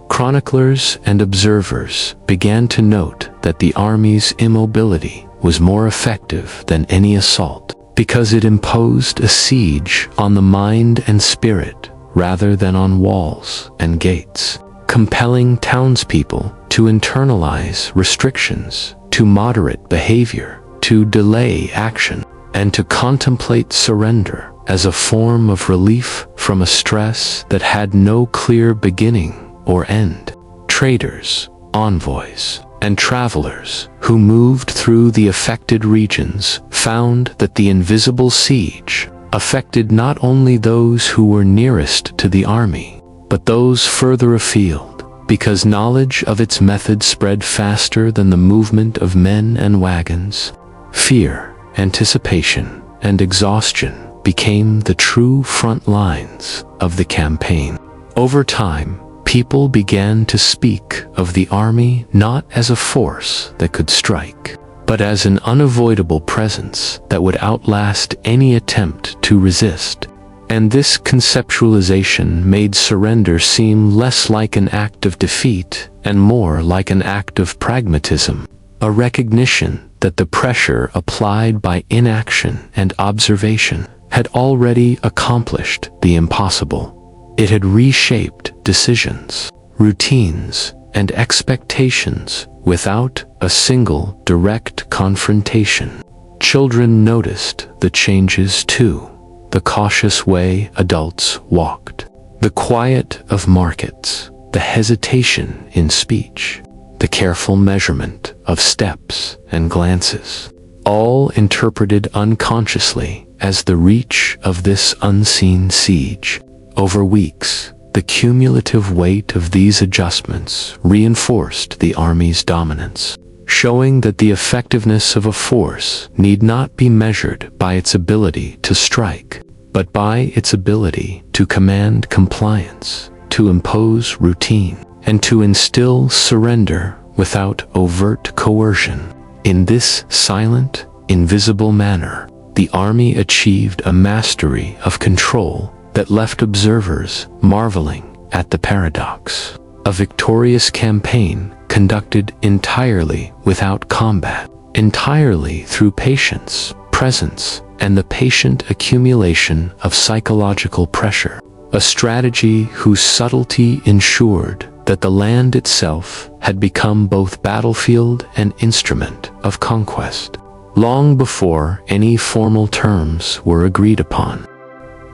Chroniclers and observers began to note that the army's immobility was more effective than any assault, because it imposed a siege on the mind and spirit rather than on walls and gates, compelling townspeople to internalize restrictions, to moderate behavior, to delay action, and to contemplate surrender as a form of relief from a stress that had no clear beginning or end. Traders, envoys, and travelers who moved through the affected regions found that the invisible siege affected not only those who were nearest to the army, but those further afield, because knowledge of its method spread faster than the movement of men and wagons. Fear, anticipation, and exhaustion became the true front lines of the campaign. Over time, people began to speak of the army not as a force that could strike, but as an unavoidable presence that would outlast any attempt to resist. And this conceptualization made surrender seem less like an act of defeat and more like an act of pragmatism, a recognition that the pressure applied by inaction and observation had already accomplished the impossible. It had reshaped decisions, routines, and expectations without a single direct confrontation. Children noticed the changes too, the cautious way adults walked, the quiet of markets, the hesitation in speech, the careful measurement of steps and glances, all interpreted unconsciously as the reach of this unseen siege. Over weeks, the cumulative weight of these adjustments reinforced the army's dominance, showing that the effectiveness of a force need not be measured by its ability to strike, but by its ability to command compliance, to impose routine, and to instill surrender without overt coercion. In this silent, invisible manner, the army achieved a mastery of control that left observers marveling at the paradox. A victorious campaign conducted entirely without combat, entirely through patience, presence, and the patient accumulation of psychological pressure. A strategy whose subtlety ensured that the land itself had become both battlefield and instrument of conquest, long before any formal terms were agreed upon.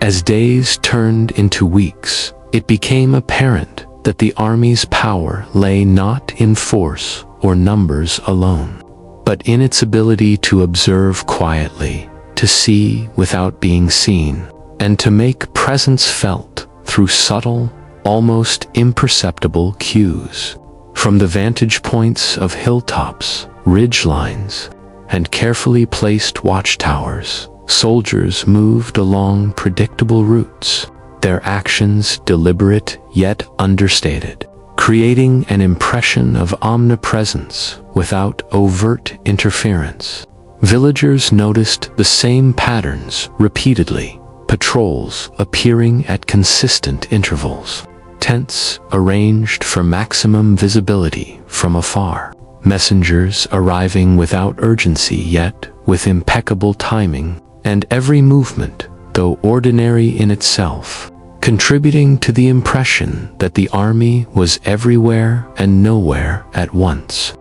As days turned into weeks, it became apparent that the army's power lay not in force or numbers alone, but in its ability to observe quietly, to see without being seen, and to make presence felt through subtle, almost imperceptible cues. From the vantage points of hilltops, ridgelines, and carefully placed watchtowers, soldiers moved along predictable routes, their actions deliberate yet understated, creating an impression of omnipresence without overt interference. Villagers noticed the same patterns repeatedly, patrols appearing at consistent intervals, tents arranged for maximum visibility from afar, messengers arriving without urgency yet with impeccable timing, and every movement though ordinary in itself, contributing to the impression that the army was everywhere and nowhere at once.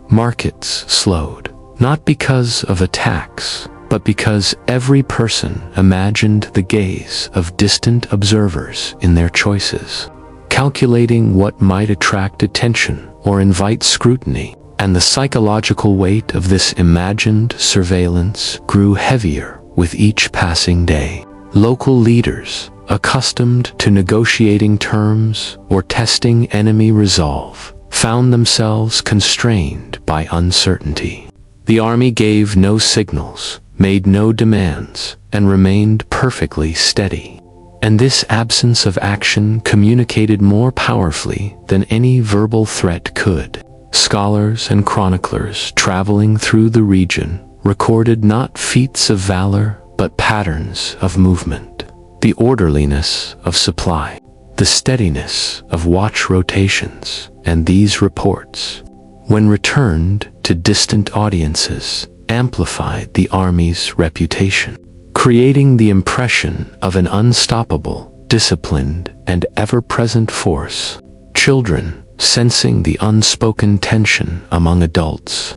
Markets slowed, not because of attacks, but because every person imagined the gaze of distant observers in their choices, calculating what might attract attention or invite scrutiny, and the psychological weight of this imagined surveillance grew heavier with each passing day. Local leaders, accustomed to negotiating terms or testing enemy resolve, found themselves constrained by uncertainty. The army gave no signals, made no demands, and remained perfectly steady. And this absence of action communicated more powerfully than any verbal threat could. Scholars and chroniclers traveling through the region recorded not feats of valor, but patterns of movement, the orderliness of supply, the steadiness of watch rotations, and these reports, when returned to distant audiences, amplified the army's reputation, creating the impression of an unstoppable, disciplined, and ever-present force. Children, sensing the unspoken tension among adults,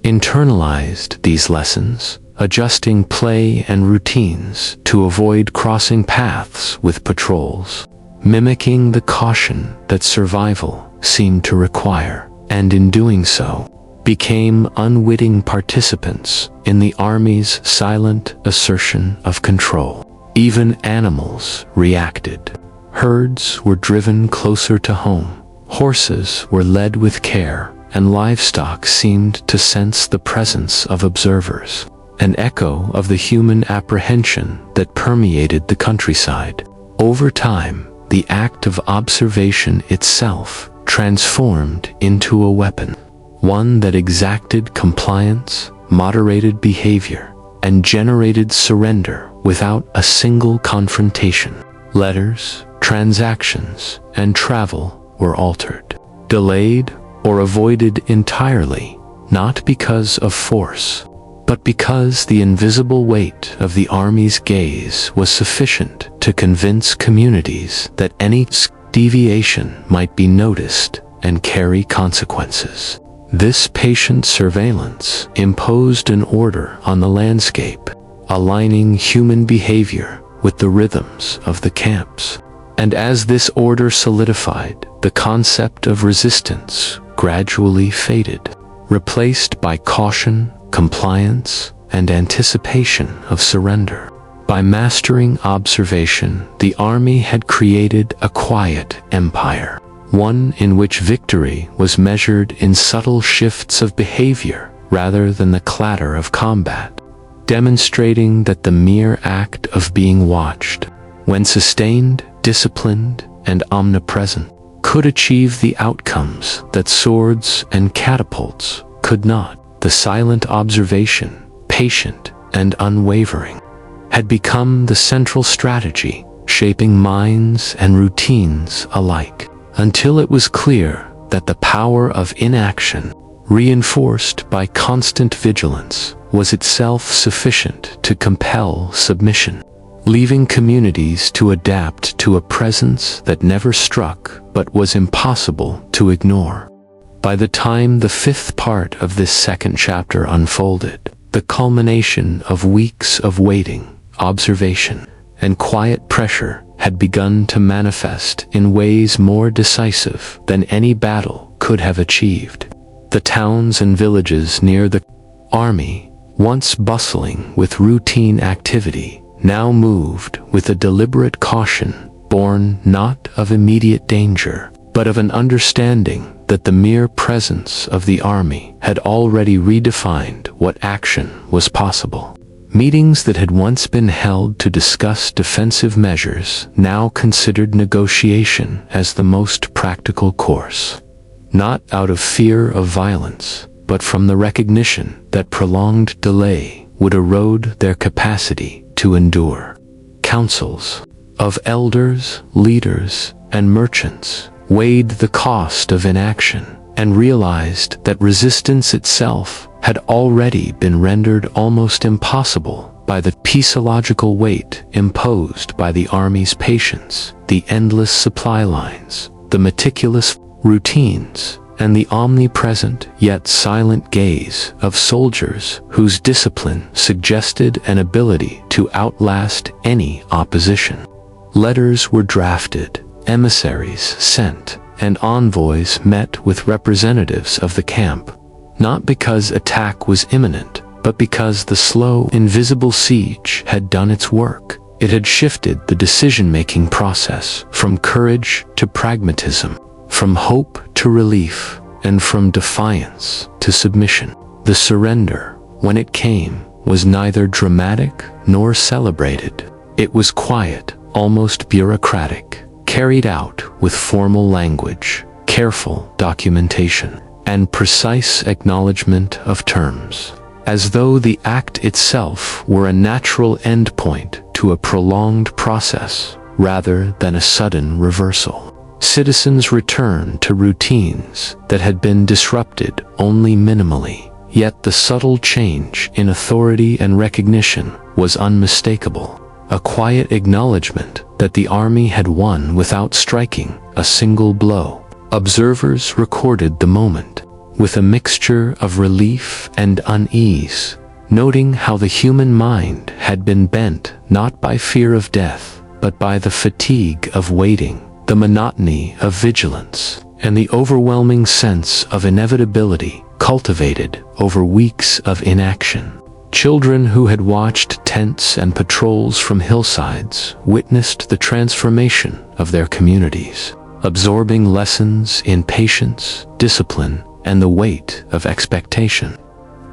internalized these lessons, adjusting play and routines to avoid crossing paths with patrols, mimicking the caution that survival seemed to require, and in doing so, became unwitting participants in the army's silent assertion of control. Even animals reacted. Herds were driven closer to home. Horses were led with care, and livestock seemed to sense the presence of observers, an echo of the human apprehension that permeated the countryside. Over time, the act of observation itself transformed into a weapon, one that exacted compliance, moderated behavior, and generated surrender without a single confrontation. Letters, transactions, and travel were altered, delayed, or avoided entirely, not because of force, but because the invisible weight of the army's gaze was sufficient to convince communities that any deviation might be noticed and carry consequences. This patient surveillance imposed an order on the landscape, aligning human behavior with the rhythms of the camps. And as this order solidified, the concept of resistance gradually faded, replaced by caution, compliance, and anticipation of surrender. By mastering observation, the army had created a quiet empire, one in which victory was measured in subtle shifts of behavior rather than the clatter of combat, demonstrating that the mere act of being watched, when sustained, disciplined, and omnipresent, could achieve the outcomes that swords and catapults could not. The silent observation, patient and unwavering, had become the central strategy, shaping minds and routines alike, until it was clear that the power of inaction, reinforced by constant vigilance, was itself sufficient to compel submission, leaving communities to adapt to a presence that never struck but was impossible to ignore. By the time the fifth part of this second chapter unfolded, the culmination of weeks of waiting, observation, and quiet pressure had begun to manifest in ways more decisive than any battle could have achieved. The towns and villages near the army, once bustling with routine activity, now moved with a deliberate caution born not of immediate danger, but of an understanding that the mere presence of the army had already redefined what action was possible. Meetings that had once been held to discuss defensive measures now considered negotiation as the most practical course, not out of fear of violence, but from the recognition that prolonged delay would erode their capacity to endure. Councils of elders, leaders, and merchants weighed the cost of inaction and realized that resistance itself had already been rendered almost impossible by the physiological weight imposed by the army's patience, the endless supply lines, the meticulous routines, and the omnipresent yet silent gaze of soldiers whose discipline suggested an ability to outlast any opposition. Letters were drafted, emissaries sent, and envoys met with representatives of the camp, not because attack was imminent, but because the slow, invisible siege had done its work. It had shifted the decision-making process from courage to pragmatism, from hope to relief, and from defiance to submission. The surrender, when it came, was neither dramatic nor celebrated. It was quiet, almost bureaucratic, carried out with formal language, careful documentation, and precise acknowledgement of terms, as though the act itself were a natural endpoint to a prolonged process rather than a sudden reversal. Citizens returned to routines that had been disrupted only minimally, yet the subtle change in authority and recognition was unmistakable, a quiet acknowledgement that the army had won without striking a single blow. Observers recorded the moment with a mixture of relief and unease, noting how the human mind had been bent not by fear of death, but by the fatigue of waiting, the monotony of vigilance, and the overwhelming sense of inevitability cultivated over weeks of inaction. Children who had watched tents and patrols from hillsides witnessed the transformation of their communities, absorbing lessons in patience, discipline, and the weight of expectation,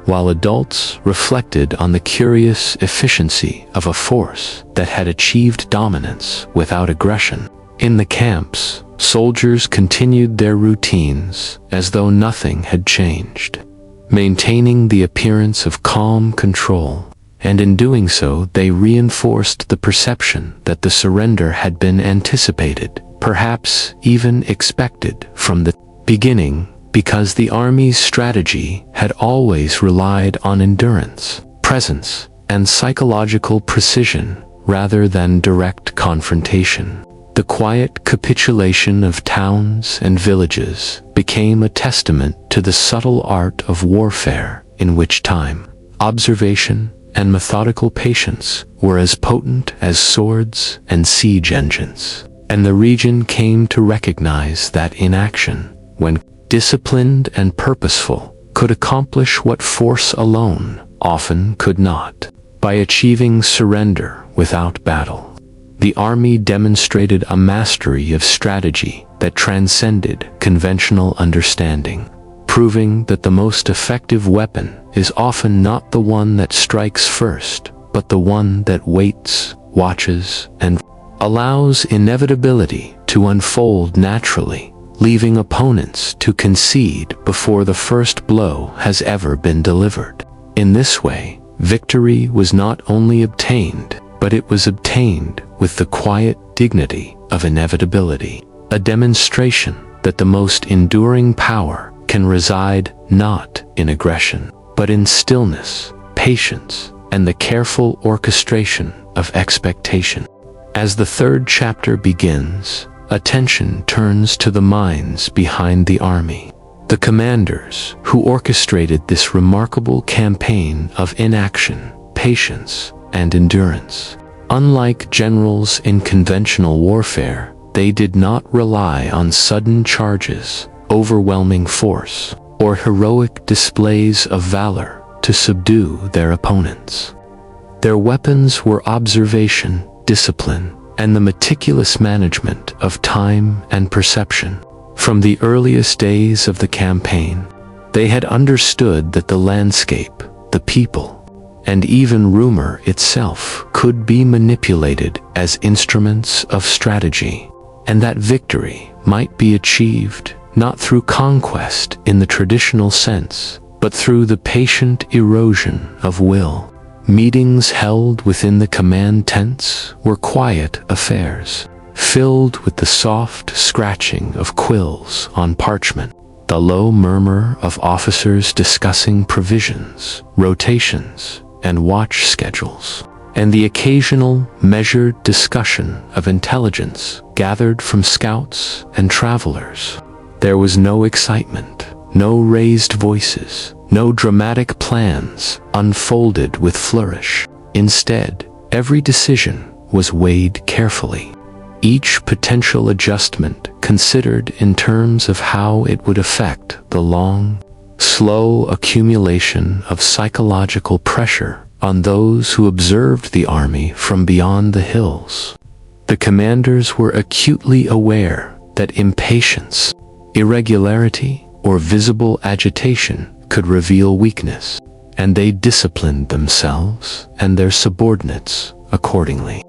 while adults reflected on the curious efficiency of a force that had achieved dominance without aggression. In the camps, soldiers continued their routines as though nothing had changed, maintaining the appearance of calm control, and in doing so they reinforced the perception that the surrender had been anticipated, perhaps even expected from the beginning, because the army's strategy had always relied on endurance, presence, and psychological precision rather than direct confrontation. The quiet capitulation of towns and villages became a testament to the subtle art of warfare in which time, observation, and methodical patience were as potent as swords and siege engines. And the region came to recognize that inaction, when disciplined and purposeful, could accomplish what force alone often could not. By achieving surrender without battle, the army demonstrated a mastery of strategy that transcended conventional understanding, proving that the most effective weapon is often not the one that strikes first, but the one that waits, watches, and allows inevitability to unfold naturally, leaving opponents to concede before the first blow has ever been delivered. In this way, victory was not only obtained, but it was obtained with the quiet dignity of inevitability, a demonstration that the most enduring power can reside not in aggression, but in stillness, patience, and the careful orchestration of expectation. As the third chapter begins, attention turns to the minds behind the army, the commanders who orchestrated this remarkable campaign of inaction, patience, and endurance. Unlike generals in conventional warfare, they did not rely on sudden charges, overwhelming force, or heroic displays of valor to subdue their opponents. Their weapons were observation, discipline, and the meticulous management of time and perception. From the earliest days of the campaign, they had understood that the landscape, the people, and even rumor itself could be manipulated as instruments of strategy, and that victory might be achieved not through conquest in the traditional sense, but through the patient erosion of will. Meetings held within the command tents were quiet affairs, filled with the soft scratching of quills on parchment, the low murmur of officers discussing provisions, rotations, and watch schedules, and the occasional measured discussion of intelligence gathered from scouts and travelers. There was no excitement, no raised voices, no dramatic plans unfolded with flourish. Instead, every decision was weighed carefully, each potential adjustment considered in terms of how it would affect the long, slow accumulation of psychological pressure on those who observed the army from beyond the hills. The commanders were acutely aware that impatience, irregularity, or visible agitation could reveal weakness, and they disciplined themselves and their subordinates accordingly,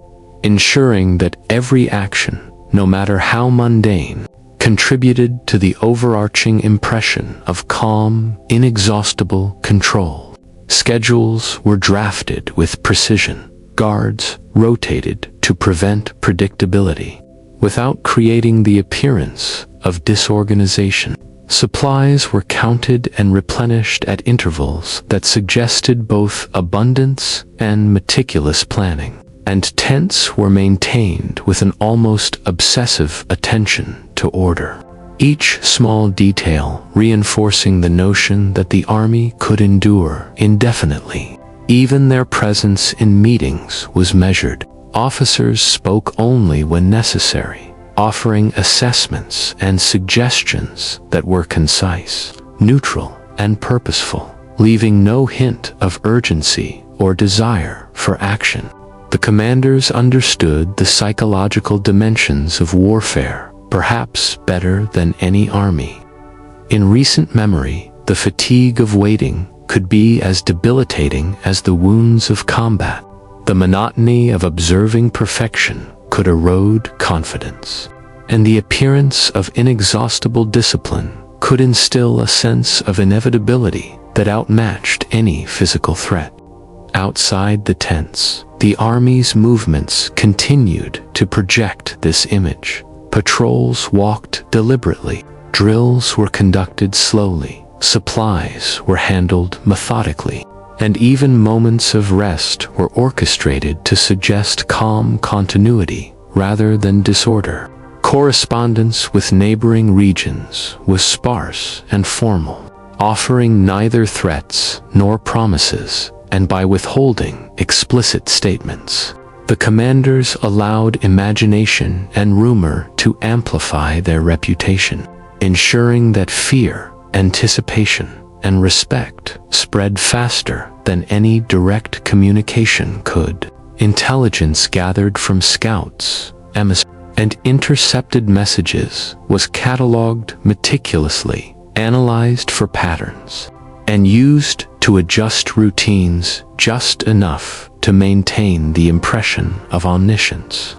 ensuring that every action, no matter how mundane, contributed to the overarching impression of calm, inexhaustible control. Schedules were drafted with precision, guards rotated to prevent predictability, without creating the appearance of disorganization. Supplies were counted and replenished at intervals that suggested both abundance and meticulous planning, and tents were maintained with an almost obsessive attention to order, each small detail reinforcing the notion that the army could endure indefinitely. Even their presence in meetings was measured. Officers spoke only when necessary, offering assessments and suggestions that were concise, neutral, and purposeful, leaving no hint of urgency or desire for action. The commanders understood the psychological dimensions of warfare, perhaps better than any army. In recent memory, the fatigue of waiting could be as debilitating as the wounds of combat. The monotony of observing perfection could erode confidence, and the appearance of inexhaustible discipline could instill a sense of inevitability that outmatched any physical threat. Outside the tents, the army's movements continued to project this image. Patrols walked deliberately, drills were conducted slowly, supplies were handled methodically, and even moments of rest were orchestrated to suggest calm continuity rather than disorder. Correspondence with neighboring regions was sparse and formal, offering neither threats nor promises, and by withholding explicit statements, the commanders allowed imagination and rumor to amplify their reputation, ensuring that fear, anticipation, and respect spread faster than any direct communication could. Intelligence gathered from scouts, emissaries, and intercepted messages was catalogued meticulously, analyzed for patterns, and used to adjust routines just enough to maintain the impression of omniscience,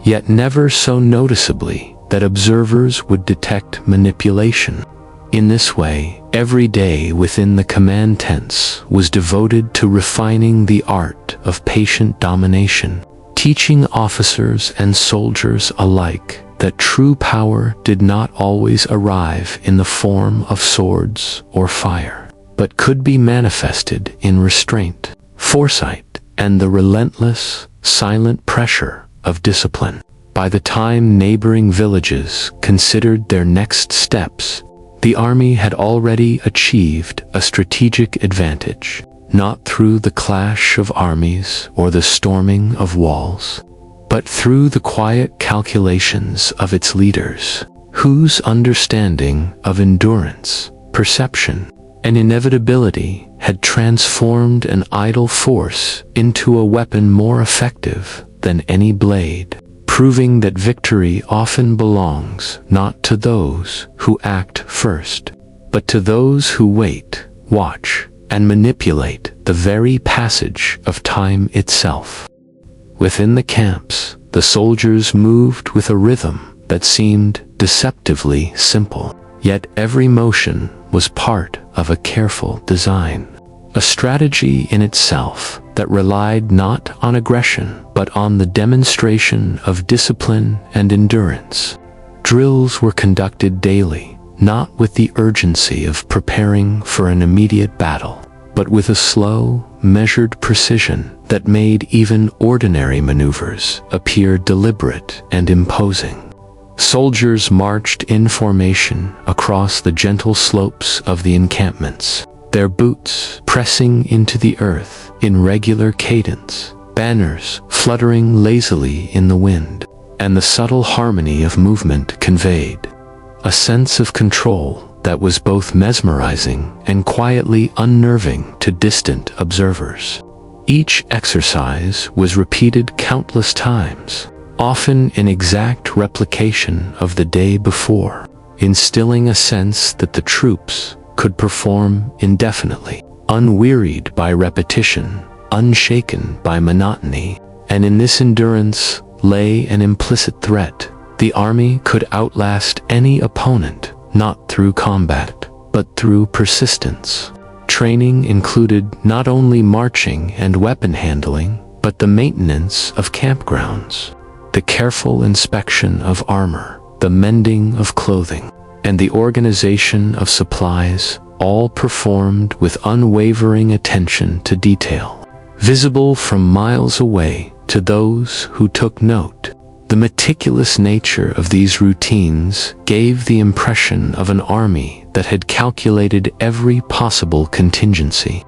yet never so noticeably that observers would detect manipulation. In this way, every day within the command tents was devoted to refining the art of patient domination, teaching officers and soldiers alike that true power did not always arrive in the form of swords or fire, but could be manifested in restraint, foresight, and the relentless, silent pressure of discipline. By the time neighboring villages considered their next steps, the army had already achieved a strategic advantage, not through the clash of armies or the storming of walls, but through the quiet calculations of its leaders, whose understanding of endurance, perception, and inevitability had transformed an idle force into a weapon more effective than any blade, proving that victory often belongs not to those who act first, but to those who wait, watch, and manipulate the very passage of time itself. Within the camps, the soldiers moved with a rhythm that seemed deceptively simple, yet every motion was part of a careful design, a strategy in itself that relied not on aggression but on the demonstration of discipline and endurance. Drills were conducted daily, not with the urgency of preparing for an immediate battle, but with a slow, measured precision that made even ordinary maneuvers appear deliberate and imposing. Soldiers marched in formation across the gentle slopes of the encampments, their boots pressing into the earth in regular cadence, banners fluttering lazily in the wind, and the subtle harmony of movement conveyed a sense of control that was both mesmerizing and quietly unnerving to distant observers. Each exercise was repeated countless times, often in exact replication of the day before, instilling a sense that the troops could perform indefinitely, unwearied by repetition, unshaken by monotony. And in this endurance lay an implicit threat. The army could outlast any opponent, not through combat, but through persistence. Training included not only marching and weapon handling, but the maintenance of campgrounds, the careful inspection of armor, the mending of clothing, and the organization of supplies, all performed with unwavering attention to detail. Visible from miles away to those who took note, the meticulous nature of these routines gave the impression of an army that had calculated every possible contingency,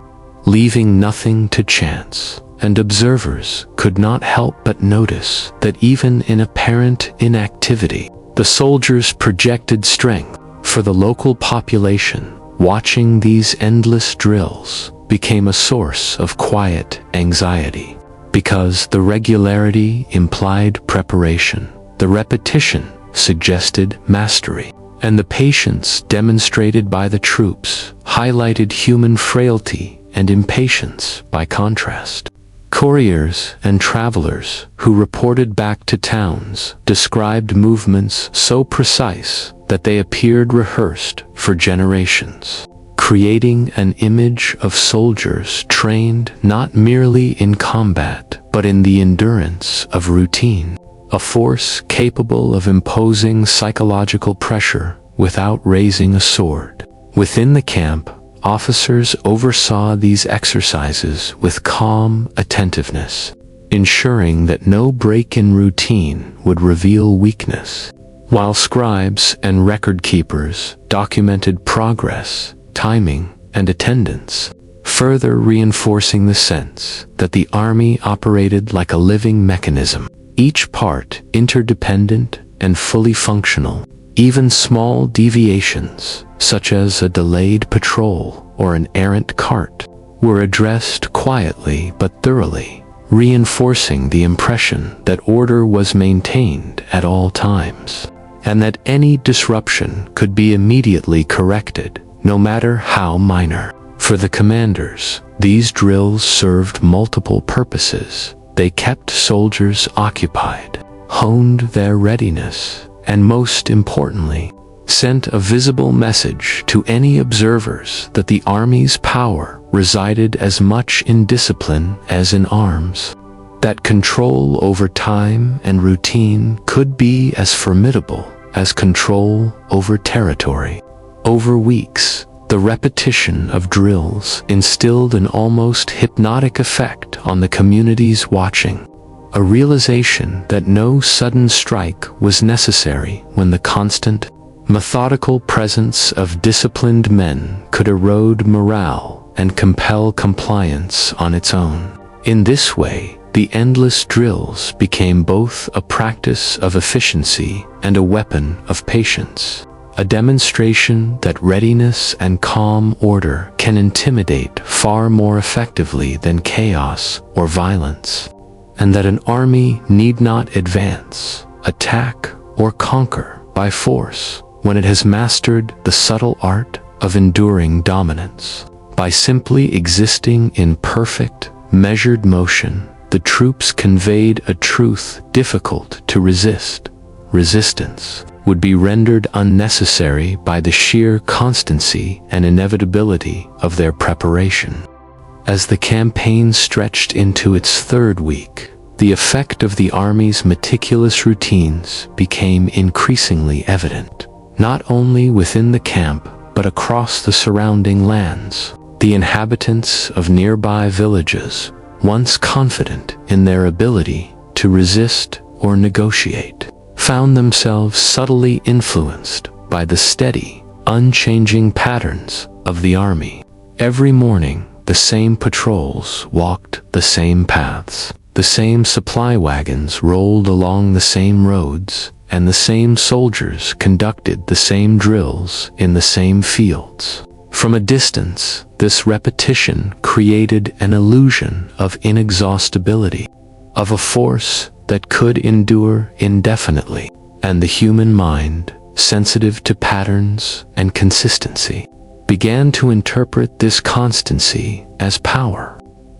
leaving nothing to chance, and observers could not help but notice that even in apparent inactivity, the soldiers projected strength. For the local population, watching these endless drills became a source of quiet anxiety, because the regularity implied preparation, the repetition suggested mastery, and the patience demonstrated by the troops highlighted human frailty and impatience by contrast. Couriers and travelers who reported back to towns described movements so precise that they appeared rehearsed for generations, creating an image of soldiers trained not merely in combat, but in the endurance of routine, a force capable of imposing psychological pressure without raising a sword. Within the camp, officers oversaw these exercises with calm attentiveness, ensuring that no break in routine would reveal weakness, while scribes and record keepers documented progress, timing, and attendance, further reinforcing the sense that the army operated like a living mechanism, each part interdependent and fully functional. Even small deviations, such as a delayed patrol or an errant cart, were addressed quietly but thoroughly, reinforcing the impression that order was maintained at all times, and that any disruption could be immediately corrected, no matter how minor. For the commanders, these drills served multiple purposes. They kept soldiers occupied, honed their readiness, and most importantly, sent a visible message to any observers that the army's power resided as much in discipline as in arms, that control over time and routine could be as formidable as control over territory. Over weeks, the repetition of drills instilled an almost hypnotic effect on the communities watching, a realization that no sudden strike was necessary when the constant, methodical presence of disciplined men could erode morale and compel compliance on its own. In this way, the endless drills became both a practice of efficiency and a weapon of patience, a demonstration that readiness and calm order can intimidate far more effectively than chaos or violence, and that an army need not advance, attack, or conquer by force when it has mastered the subtle art of enduring dominance. By simply existing in perfect, measured motion, the troops conveyed a truth difficult to resist. Resistance would be rendered unnecessary by the sheer constancy and inevitability of their preparation. As the campaign stretched into its third week, the effect of the army's meticulous routines became increasingly evident, not only within the camp but across the surrounding lands. The inhabitants of nearby villages, once confident in their ability to resist or negotiate, found themselves subtly influenced by the steady, unchanging patterns of the army. Every morning, the same patrols walked the same paths, the same supply wagons rolled along the same roads, and the same soldiers conducted the same drills in the same fields. From a distance, this repetition created an illusion of inexhaustibility, of a force that could endure indefinitely, and the human mind, sensitive to patterns and consistency, began to interpret this constancy as power.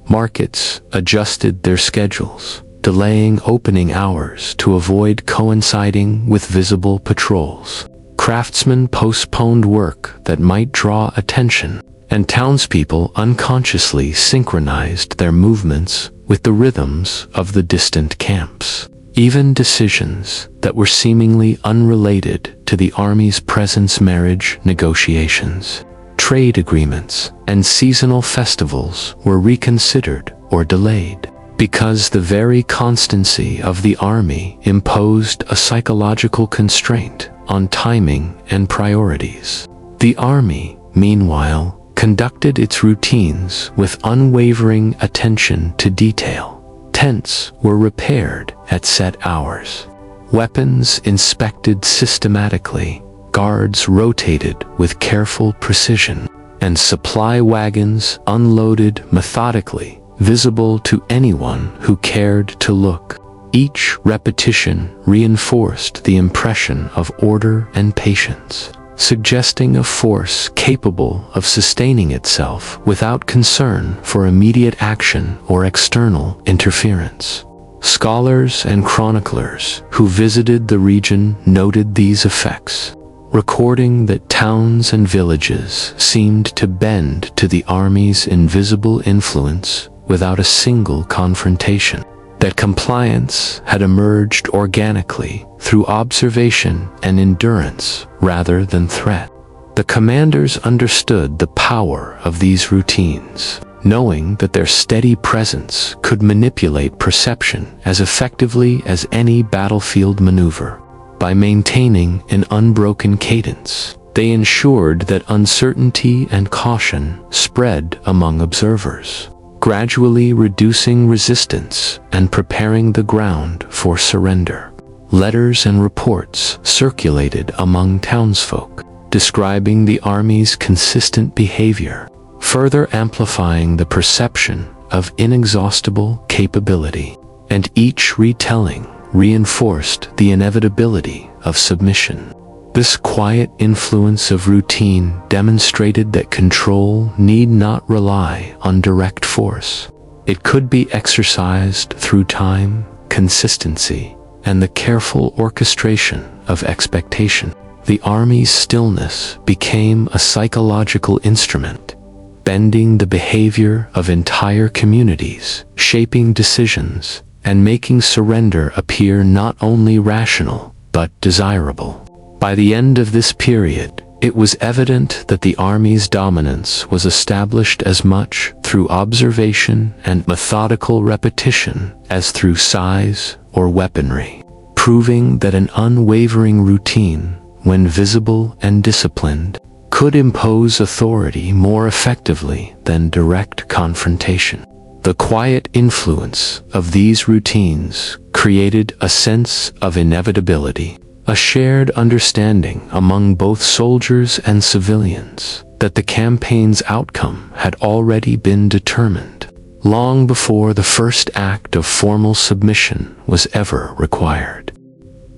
Markets adjusted their schedules, delaying opening hours to avoid coinciding with visible patrols. Craftsmen postponed work that might draw attention, and townspeople unconsciously synchronized their movements with the rhythms of the distant camps. Even decisions that were seemingly unrelated to the army's presence, marriage negotiations, trade agreements, and seasonal festivals were reconsidered or delayed, because the very constancy of the army imposed a psychological constraint on timing and priorities. The army, meanwhile, conducted its routines with unwavering attention to detail. Tents were repaired at set hours, weapons inspected systematically, guards rotated with careful precision, and supply wagons unloaded methodically, visible to anyone who cared to look. Each repetition reinforced the impression of order and patience, suggesting a force capable of sustaining itself without concern for immediate action or external interference. Scholars and chroniclers who visited the region noted these effects, recording that towns and villages seemed to bend to the army's invisible influence without a single confrontation, that compliance had emerged organically through observation and endurance rather than threat. The commanders understood the power of these routines, knowing that their steady presence could manipulate perception as effectively as any battlefield maneuver. By maintaining an unbroken cadence, they ensured that uncertainty and caution spread among observers, gradually reducing resistance and preparing the ground for surrender. Letters and reports circulated among townsfolk, describing the army's consistent behavior, further amplifying the perception of inexhaustible capability, and each retelling reinforced the inevitability of submission. This quiet influence of routine demonstrated that control need not rely on direct force. It could be exercised through time, consistency, and the careful orchestration of expectation. The army's stillness became a psychological instrument, bending the behavior of entire communities, shaping decisions, and making surrender appear not only rational, but desirable. By the end of this period, it was evident that the army's dominance was established as much through observation and methodical repetition as through size or weaponry, proving that an unwavering routine, when visible and disciplined, could impose authority more effectively than direct confrontation. The quiet influence of these routines created a sense of inevitability, a shared understanding among both soldiers and civilians that the campaign's outcome had already been determined, long before the first act of formal submission was ever required.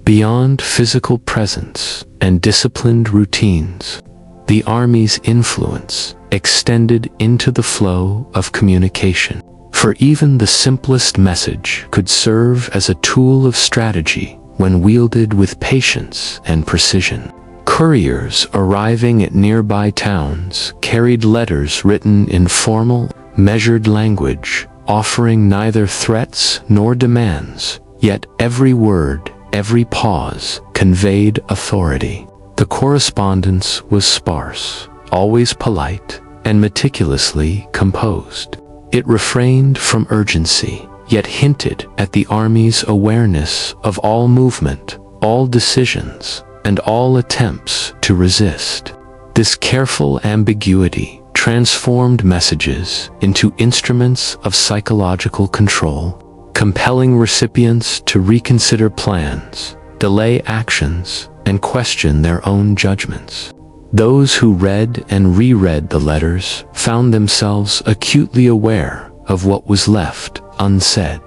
Beyond physical presence and disciplined routines, the army's influence extended into the flow of communication, for even the simplest message could serve as a tool of strategy when wielded with patience and precision. Couriers arriving at nearby towns carried letters written in formal, measured language, offering neither threats nor demands, yet every word, every pause, conveyed authority. The correspondence was sparse, always polite, and meticulously composed. It refrained from urgency, yet hinted at the army's awareness of all movement, all decisions, and all attempts to resist. This careful ambiguity transformed messages into instruments of psychological control, compelling recipients to reconsider plans, delay actions, and question their own judgments. Those who read and reread the letters found themselves acutely aware of what was left unsaid,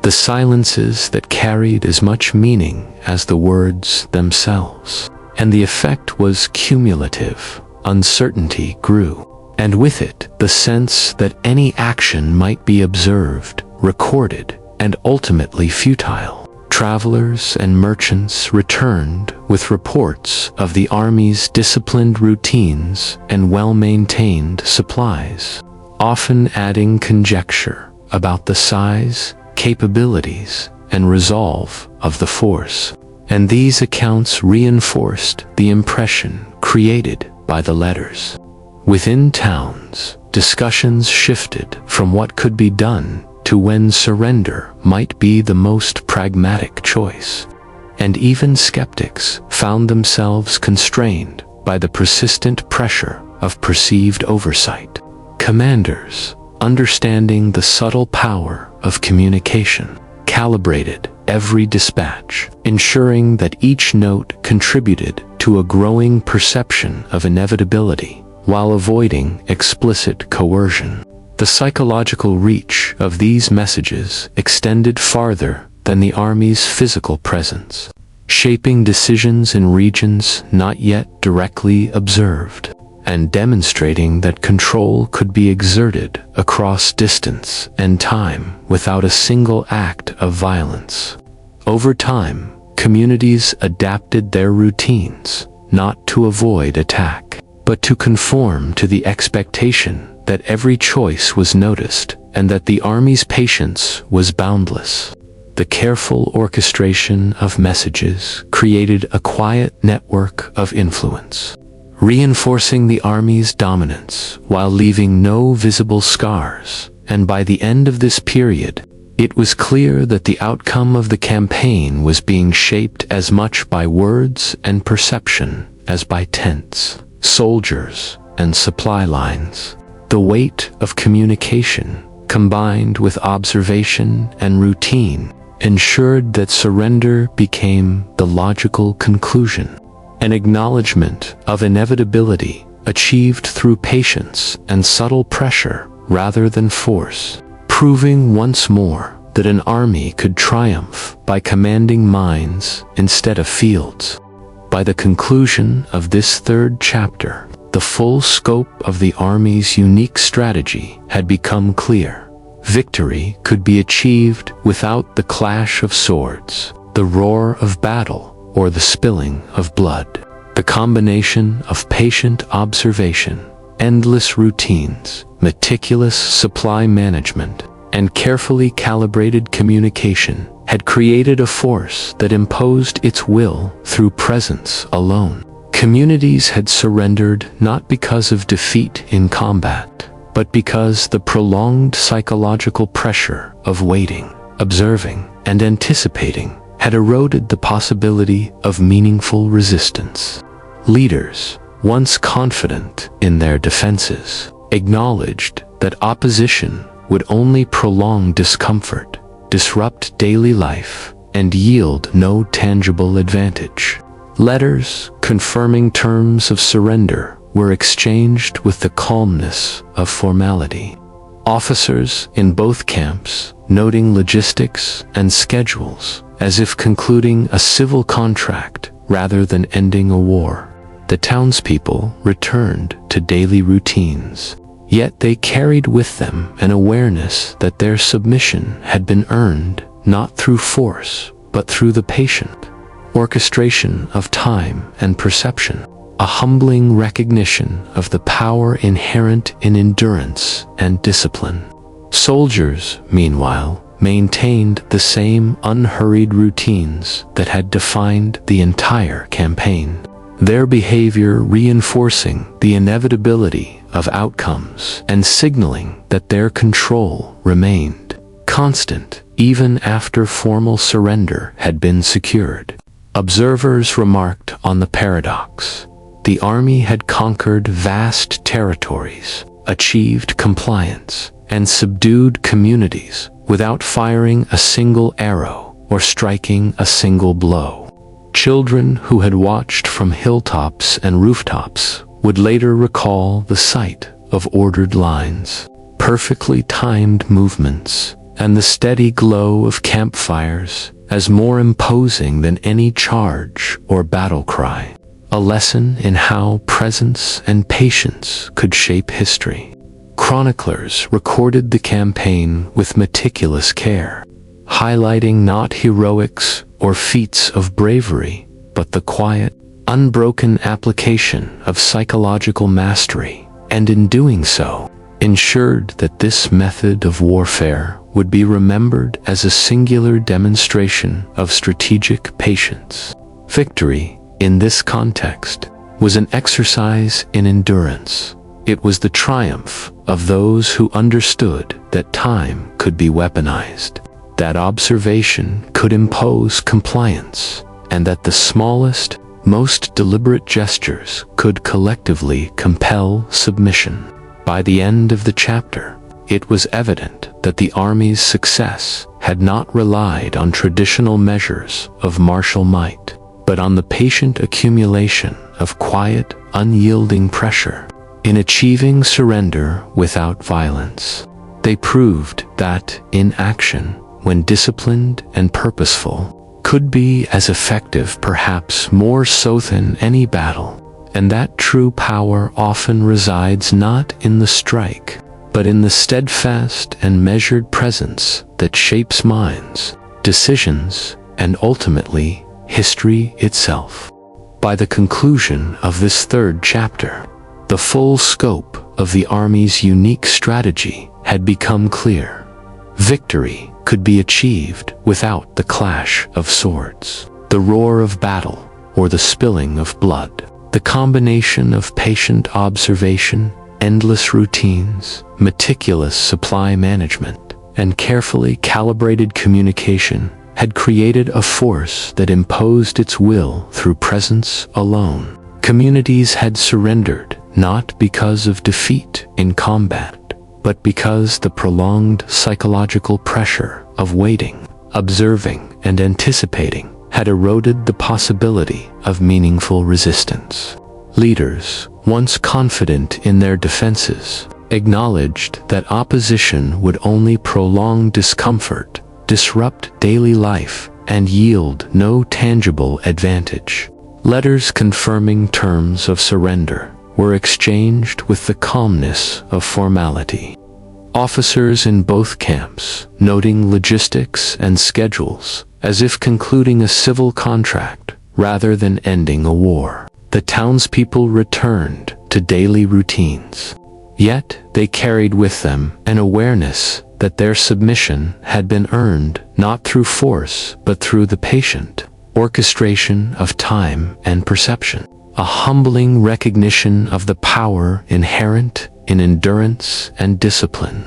the silences that carried as much meaning as the words themselves. And the effect was cumulative. Uncertainty grew, and with it the sense that any action might be observed, recorded, and ultimately futile. Travelers and merchants returned with reports of the army's disciplined routines and well-maintained supplies, often adding conjecture about the size, capabilities, and resolve of the force. And these accounts reinforced the impression created by the letters. Within towns, discussions shifted from what could be done to when surrender might be the most pragmatic choice. And even skeptics found themselves constrained by the persistent pressure of perceived oversight. Commanders, understanding the subtle power of communication, calibrated every dispatch, ensuring that each note contributed to a growing perception of inevitability while avoiding explicit coercion. The psychological reach of these messages extended farther than the army's physical presence, shaping decisions in regions not yet directly observed, and demonstrating that control could be exerted across distance and time without a single act of violence. Over time, communities adapted their routines, not to avoid attack, but to conform to the expectation that every choice was noticed and that the army's patience was boundless. The careful orchestration of messages created a quiet network of influence, reinforcing the army's dominance while leaving no visible scars. And by the end of this period, it was clear that the outcome of the campaign was being shaped as much by words and perception as by tents, soldiers, and supply lines. The weight of communication, combined with observation and routine, ensured that surrender became the logical conclusion, an acknowledgement of inevitability achieved through patience and subtle pressure rather than force, proving once more that an army could triumph by commanding minds instead of fields. By the conclusion of this third chapter, the full scope of the army's unique strategy had become clear. Victory could be achieved without the clash of swords, the roar of battle, or the spilling of blood. The combination of patient observation, endless routines, meticulous supply management, and carefully calibrated communication had created a force that imposed its will through presence alone. Communities had surrendered not because of defeat in combat, but because the prolonged psychological pressure of waiting, observing, and anticipating had eroded the possibility of meaningful resistance. Leaders, once confident in their defenses, acknowledged that opposition would only prolong discomfort, disrupt daily life, and yield no tangible advantage. Letters confirming terms of surrender were exchanged with the calmness of formality. Officers in both camps noting logistics and schedules as if concluding a civil contract rather than ending a war. The townspeople returned to daily routines, yet they carried with them an awareness that their submission had been earned not through force, but through the patient orchestration of time and perception, a humbling recognition of the power inherent in endurance and discipline. Soldiers, meanwhile, maintained the same unhurried routines that had defined the entire campaign, their behavior reinforcing the inevitability of outcomes and signaling that their control remained constant even after formal surrender had been secured. Observers remarked on the paradox. The army had conquered vast territories, achieved compliance, and subdued communities without firing a single arrow or striking a single blow. Children who had watched from hilltops and rooftops would later recall the sight of ordered lines, perfectly timed movements, and the steady glow of campfires as more imposing than any charge or battle cry. A lesson in how presence and patience could shape history. Chroniclers recorded the campaign with meticulous care, highlighting not heroics or feats of bravery, but the quiet, unbroken application of psychological mastery, and in doing so, ensured that this method of warfare would be remembered as a singular demonstration of strategic patience. Victory, in this context, was an exercise in endurance. It was the triumph of those who understood that time could be weaponized, that observation could impose compliance, and that the smallest, most deliberate gestures could collectively compel submission. By the end of the chapter, it was evident that the army's success had not relied on traditional measures of martial might, but on the patient accumulation of quiet, unyielding pressure. In achieving surrender without violence, they proved that, in action, when disciplined and purposeful, could be as effective, perhaps more so than any battle, and that true power often resides not in the strike, but in the steadfast and measured presence that shapes minds, decisions, and ultimately, history itself. By the conclusion of this third chapter, the full scope of the army's unique strategy had become clear. Victory could be achieved without the clash of swords, the roar of battle, or the spilling of blood. The combination of patient observation, endless routines, meticulous supply management, and carefully calibrated communication had created a force that imposed its will through presence alone. Communities had surrendered not because of defeat in combat, but because the prolonged psychological pressure of waiting, observing, and anticipating had eroded the possibility of meaningful resistance. Leaders, once confident in their defenses, acknowledged that opposition would only prolong discomfort, disrupt daily life, and yield no tangible advantage. Letters confirming terms of surrender were exchanged with the calmness of formality. Officers in both camps, noting logistics and schedules, as if concluding a civil contract rather than ending a war. The townspeople returned to daily routines. Yet they carried with them an awareness that their submission had been earned not through force but through the patient orchestration of time and perception. A humbling recognition of the power inherent in endurance and discipline.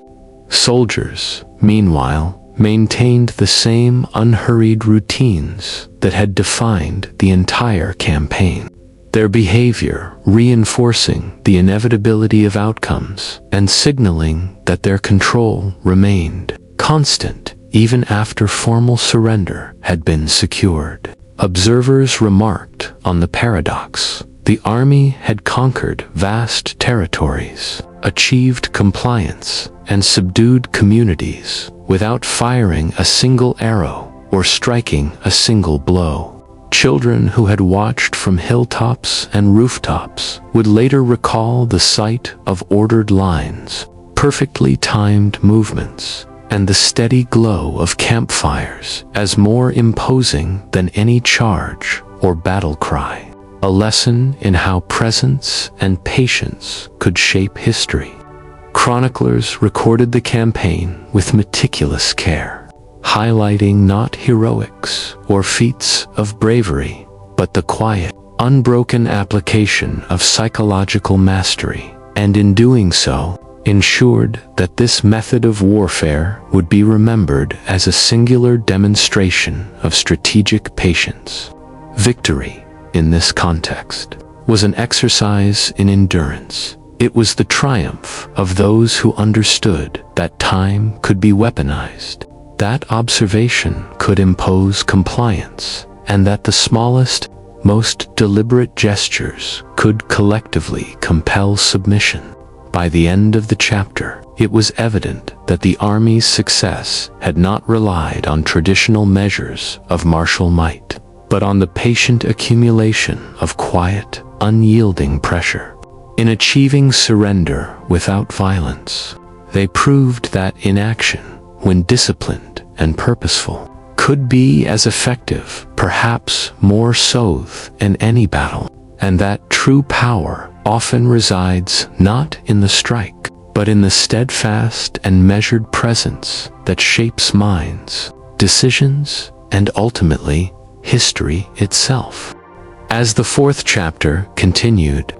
Soldiers, meanwhile, maintained the same unhurried routines that had defined the entire campaign. Their behavior reinforcing the inevitability of outcomes and signaling that their control remained constant even after formal surrender had been secured. Observers remarked on the paradox. The army had conquered vast territories, achieved compliance, and subdued communities without firing a single arrow or striking a single blow. Children who had watched from hilltops and rooftops would later recall the sight of ordered lines, perfectly timed movements, and the steady glow of campfires as more imposing than any charge or battle cry. A lesson in how presence and patience could shape history. Chroniclers recorded the campaign with meticulous care, highlighting not heroics or feats of bravery, but the quiet, unbroken application of psychological mastery, and in doing so, ensured that this method of warfare would be remembered as a singular demonstration of strategic patience. Victory, in this context, was an exercise in endurance. It was the triumph of those who understood that time could be weaponized, that observation could impose compliance, and that the smallest, most deliberate gestures could collectively compel submission. By the end of the chapter, it was evident that the army's success had not relied on traditional measures of martial might, but on the patient accumulation of quiet, unyielding pressure. In achieving surrender without violence, they proved that inaction, when disciplined and purposeful, could be as effective, perhaps more so in any battle, and that true power often resides not in the strike, but in the steadfast and measured presence that shapes minds, decisions, and ultimately, history itself. As the fourth chapter continued,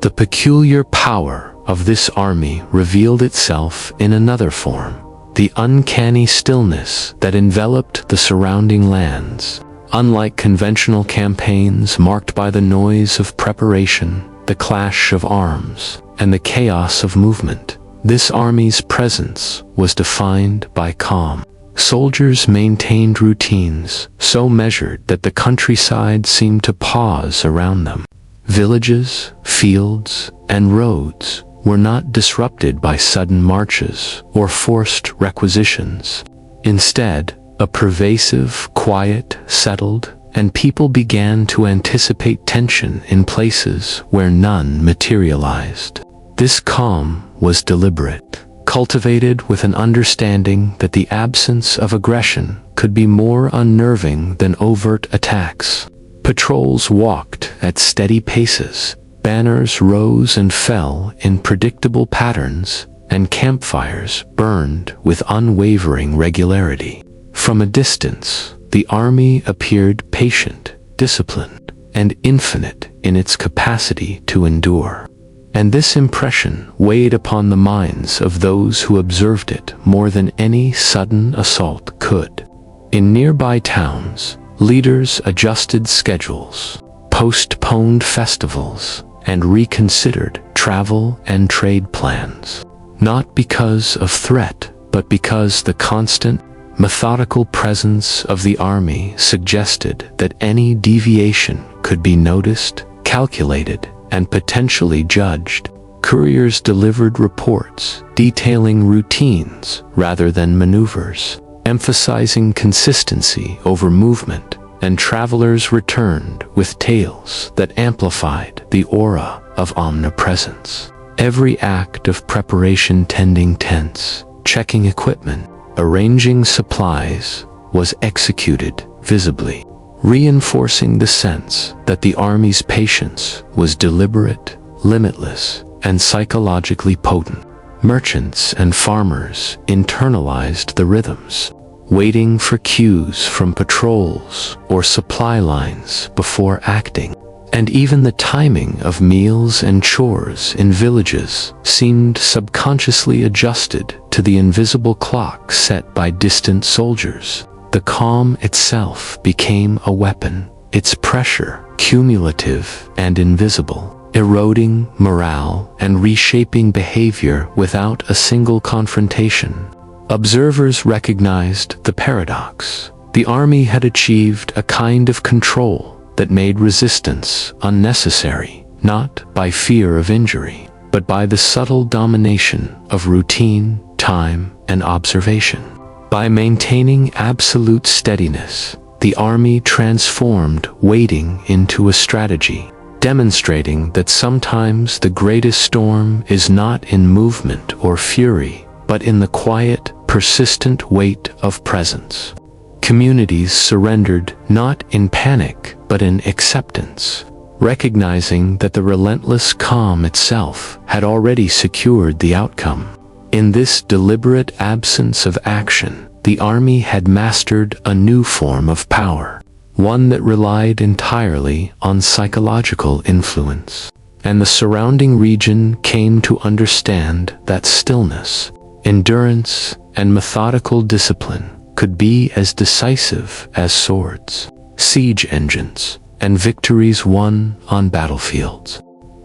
the peculiar power of this army revealed itself in another form, the uncanny stillness that enveloped the surrounding lands. Unlike conventional campaigns marked by the noise of preparation, the clash of arms, and the chaos of movement, this army's presence was defined by calm. Soldiers maintained routines so measured that the countryside seemed to pause around them. Villages, fields, and roads were not disrupted by sudden marches or forced requisitions. Instead, a pervasive, quiet settled, and people began to anticipate tension in places where none materialized. This calm was deliberate, cultivated with an understanding that the absence of aggression could be more unnerving than overt attacks. Patrols walked at steady paces, banners rose and fell in predictable patterns, and campfires burned with unwavering regularity. From a distance, the army appeared patient, disciplined, and infinite in its capacity to endure. And this impression weighed upon the minds of those who observed it more than any sudden assault could. In nearby towns, leaders adjusted schedules, postponed festivals, and reconsidered travel and trade plans, not because of threat, but because the constant, methodical presence of the army suggested that any deviation could be noticed, calculated, and potentially judged. Couriers delivered reports detailing routines rather than maneuvers, emphasizing consistency over movement, and travelers returned with tales that amplified the aura of omnipresence. Every act of preparation, tending tents, checking equipment, arranging supplies, was executed visibly, reinforcing the sense that the army's patience was deliberate, limitless, and psychologically potent. Merchants and farmers internalized the rhythms, waiting for cues from patrols or supply lines before acting. And even the timing of meals and chores in villages seemed subconsciously adjusted to the invisible clock set by distant soldiers. The calm itself became a weapon, its pressure cumulative and invisible, eroding morale and reshaping behavior without a single confrontation. Observers recognized the paradox. The army had achieved a kind of control that made resistance unnecessary, not by fear of injury, but by the subtle domination of routine, time, and observation. By maintaining absolute steadiness, the army transformed waiting into a strategy, demonstrating that sometimes the greatest storm is not in movement or fury, but in the quiet, persistent weight of presence. Communities surrendered not in panic, but in acceptance, recognizing that the relentless calm itself had already secured the outcome. In this deliberate absence of action, the army had mastered a new form of power, one that relied entirely on psychological influence. and the surrounding region came to understand that stillness, endurance, and methodical discipline could be as decisive as swords, siege engines, and victories won on battlefields.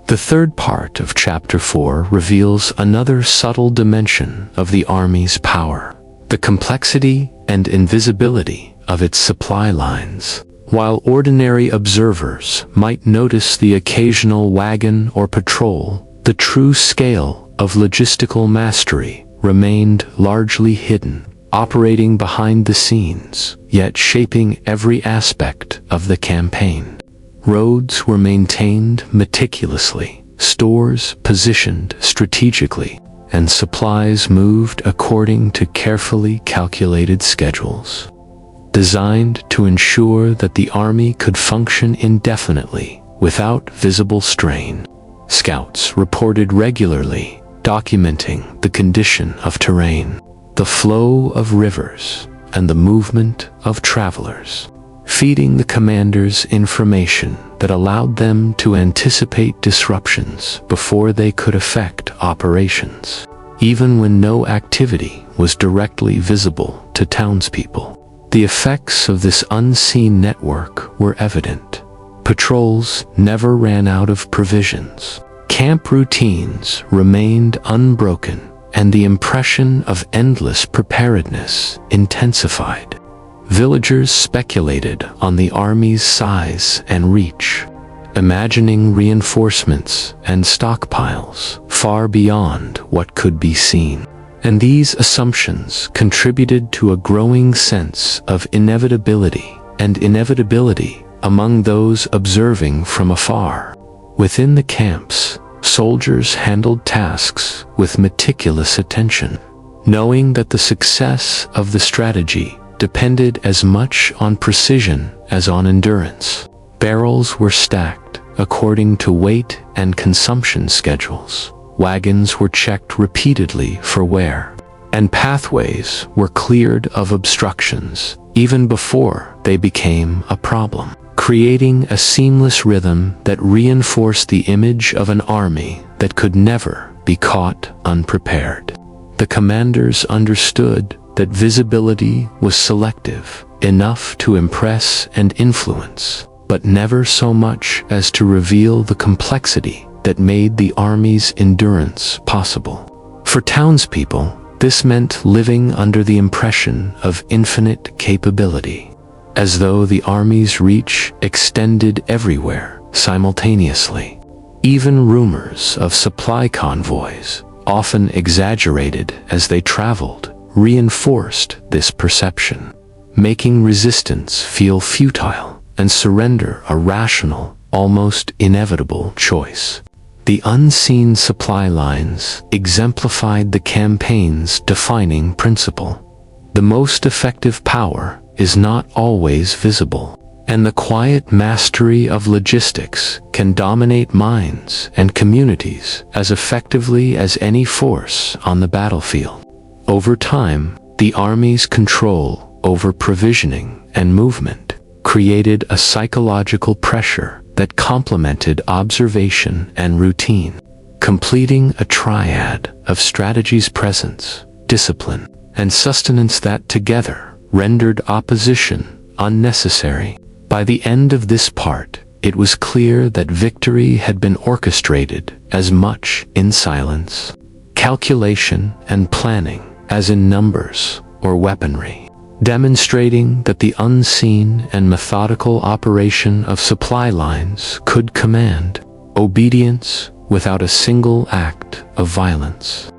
The third part of Chapter 4 reveals another subtle dimension of the army's power: the complexity and invisibility of its supply lines. While ordinary observers might notice the occasional wagon or patrol, the true scale of logistical mastery remained largely hidden, operating behind the scenes, yet shaping every aspect of the campaign. Roads were maintained meticulously, stores positioned strategically, and supplies moved according to carefully calculated schedules, designed to ensure that the army could function indefinitely without visible strain. Scouts reported regularly, documenting the condition of terrain, the flow of rivers, and the movement of travelers, feeding the commanders information that allowed them to anticipate disruptions before they could affect operations, even when no activity was directly visible to townspeople. The effects of this unseen network were evident. Patrols never ran out of provisions. Camp routines remained unbroken, and the impression of endless preparedness intensified. Villagers speculated on the army's size and reach, imagining reinforcements and stockpiles far beyond what could be seen. And these assumptions contributed to a growing sense of inevitability among those observing from afar. Within the camps, soldiers handled tasks with meticulous attention, knowing that the success of the strategy depended as much on precision as on endurance. Barrels were stacked according to weight and consumption schedules. Wagons were checked repeatedly for wear, and pathways were cleared of obstructions even before they became a problem, creating a seamless rhythm that reinforced the image of an army that could never be caught unprepared. The commanders understood that visibility was selective, enough to impress and influence, but never so much as to reveal the complexity that made the army's endurance possible. For townspeople, this meant living under the impression of infinite capability, as though the army's reach extended everywhere simultaneously. Even rumors of supply convoys, often exaggerated as they traveled, reinforced this perception, making resistance feel futile and surrender a rational, almost inevitable choice. The unseen supply lines exemplified the campaign's defining principle. The most effective power is not always visible, and the quiet mastery of logistics can dominate minds and communities as effectively as any force on the battlefield. Over time, the army's control over provisioning and movement created a psychological pressure that complemented observation and routine, completing a triad of strategy's presence, discipline, and sustenance that together rendered opposition unnecessary. By the end of this part, it was clear that victory had been orchestrated as much in silence, calculation, and planning as in numbers or weaponry, demonstrating that the unseen and methodical operation of supply lines could command obedience without a single act of violence.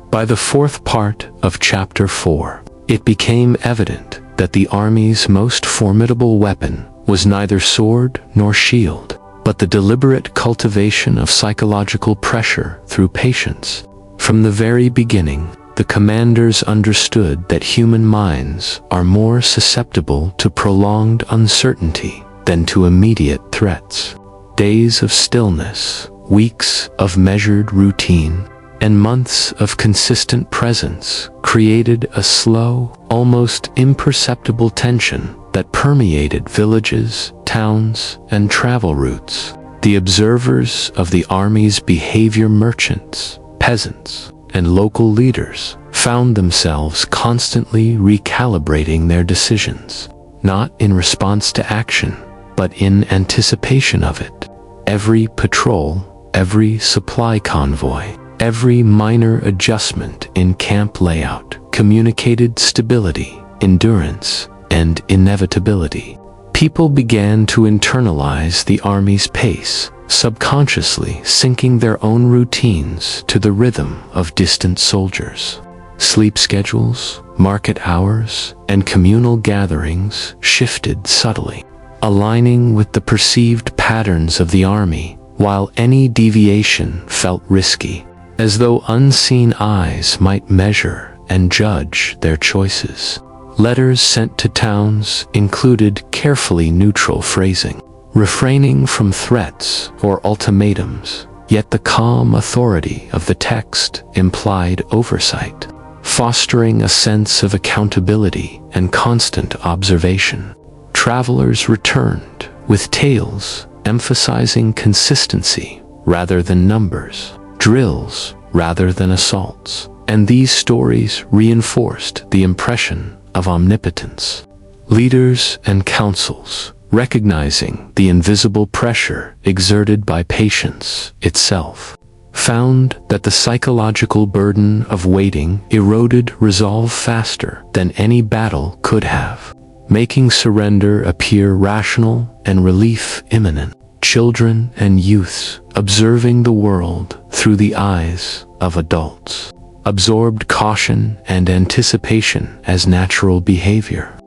By the fourth part of Chapter 4, it became evident that the army's most formidable weapon was neither sword nor shield, but the deliberate cultivation of psychological pressure through patience. From the very beginning, the commanders understood that human minds are more susceptible to prolonged uncertainty than to immediate threats. Days of stillness, weeks of measured routine, and months of consistent presence created a slow, almost imperceptible tension that permeated villages, towns, and travel routes. The observers of the army's behavior, merchants, peasants, and local leaders, found themselves constantly recalibrating their decisions, not in response to action, but in anticipation of it. Every patrol, every supply convoy, every minor adjustment in camp layout communicated stability, endurance, and inevitability. People began to internalize the army's pace, subconsciously syncing their own routines to the rhythm of distant soldiers. Sleep schedules, market hours, and communal gatherings shifted subtly, aligning with the perceived patterns of the army, while any deviation felt risky, as though unseen eyes might measure and judge their choices. Letters sent to towns included carefully neutral phrasing, refraining from threats or ultimatums, yet the calm authority of the text implied oversight, fostering a sense of accountability and constant observation. Travelers returned with tales emphasizing consistency rather than numbers, drills rather than assaults, and these stories reinforced the impression of omnipotence. Leaders and councils, recognizing the invisible pressure exerted by patience itself, found that the psychological burden of waiting eroded resolve faster than any battle could have, making surrender appear rational and relief imminent. Children and youths, observing the world through the eyes of adults, absorbed caution and anticipation as natural behavior,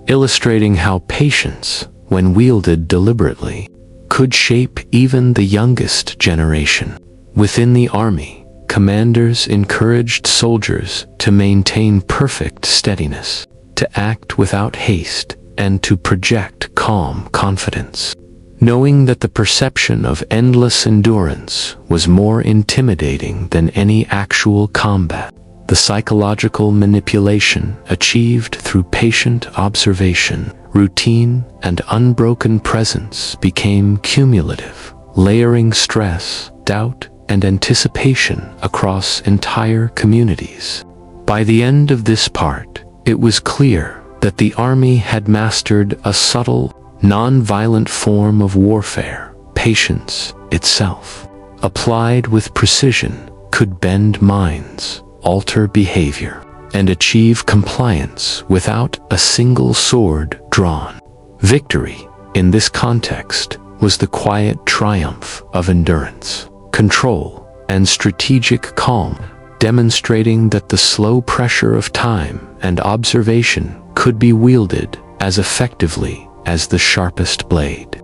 illustrating how patience, when wielded deliberately, could shape even the youngest generation. Within the army, commanders encouraged soldiers to maintain perfect steadiness, to act without haste, and to project calm confidence, knowing that the perception of endless endurance was more intimidating than any actual combat. The psychological manipulation achieved through patient observation, routine, and unbroken presence became cumulative, layering stress, doubt, and anticipation across entire communities. By the end of this part, it was clear that the army had mastered a subtle, non-violent form of warfare. Patience itself, applied with precision, could bend minds, alter behavior, and achieve compliance without a single sword drawn. Victory, in this context, was the quiet triumph of endurance, control, and strategic calm, demonstrating that the slow pressure of time and observation could be wielded as effectively as the sharpest blade.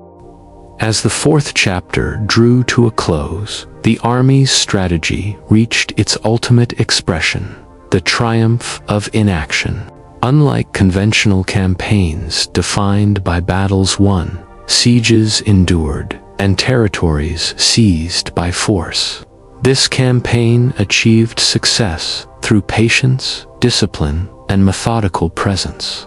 As the fourth chapter drew to a close, the army's strategy reached its ultimate expression, the triumph of inaction. Unlike conventional campaigns defined by battles won, sieges endured, and territories seized by force, this campaign achieved success through patience, discipline, and methodical presence.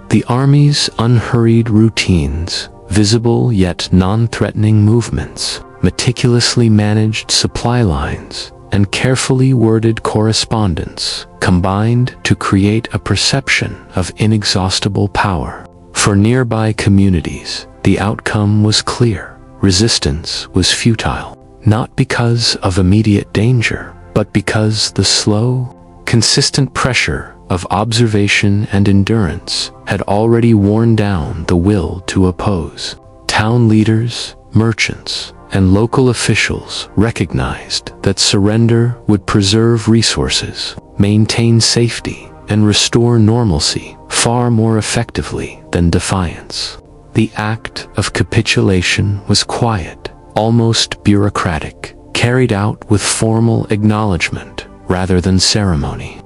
The army's unhurried routines, visible yet non-threatening movements, meticulously managed supply lines, and carefully worded correspondence combined to create a perception of inexhaustible power. For nearby communities, the outcome was clear. Resistance was futile, not because of immediate danger, but because the slow, consistent pressure of observation and endurance had already worn down the will to oppose. Town leaders, merchants, and local officials recognized that surrender would preserve resources, maintain safety, and restore normalcy far more effectively than defiance. The act of capitulation was quiet, almost bureaucratic, carried out with formal acknowledgement rather than ceremony,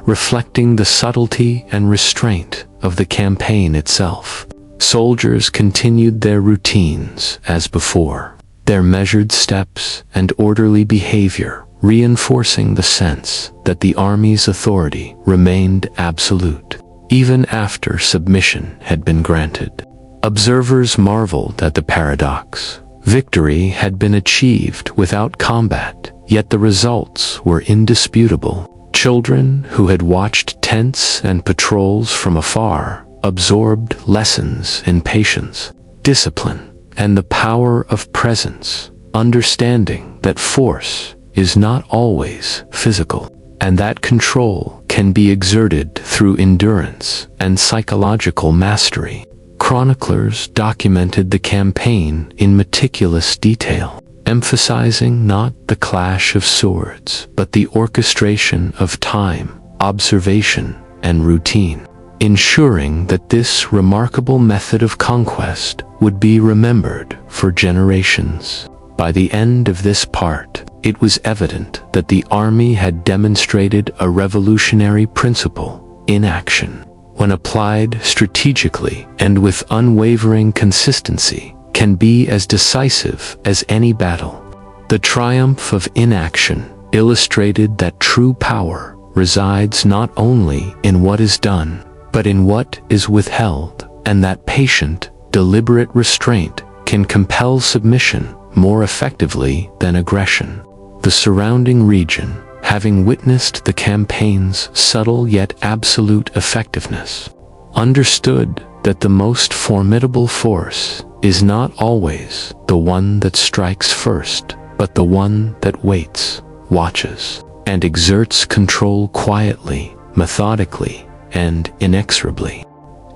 reflecting the subtlety and restraint of the campaign itself. Soldiers continued their routines as before, their measured steps and orderly behavior reinforcing the sense that the army's authority remained absolute, even after submission had been granted. Observers marveled at the paradox. Victory had been achieved without combat, yet the results were indisputable. Children who had watched tents and patrols from afar absorbed lessons in patience, discipline, and the power of presence, understanding that force is not always physical, and that control can be exerted through endurance and psychological mastery. Chroniclers documented the campaign in meticulous detail, emphasizing not the clash of swords, but the orchestration of time, observation, and routine, ensuring that this remarkable method of conquest would be remembered for generations. By the end of this part, it was evident that the army had demonstrated a revolutionary principle in action. When applied strategically and with unwavering consistency, can be as decisive as any battle. The triumph of inaction illustrated that true power resides not only in what is done, but in what is withheld, and that patient, deliberate restraint can compel submission more effectively than aggression. The surrounding region, having witnessed the campaign's subtle yet absolute effectiveness, understood that the most formidable force is not always the one that strikes first, but the one that waits, watches, and exerts control quietly, methodically, and inexorably.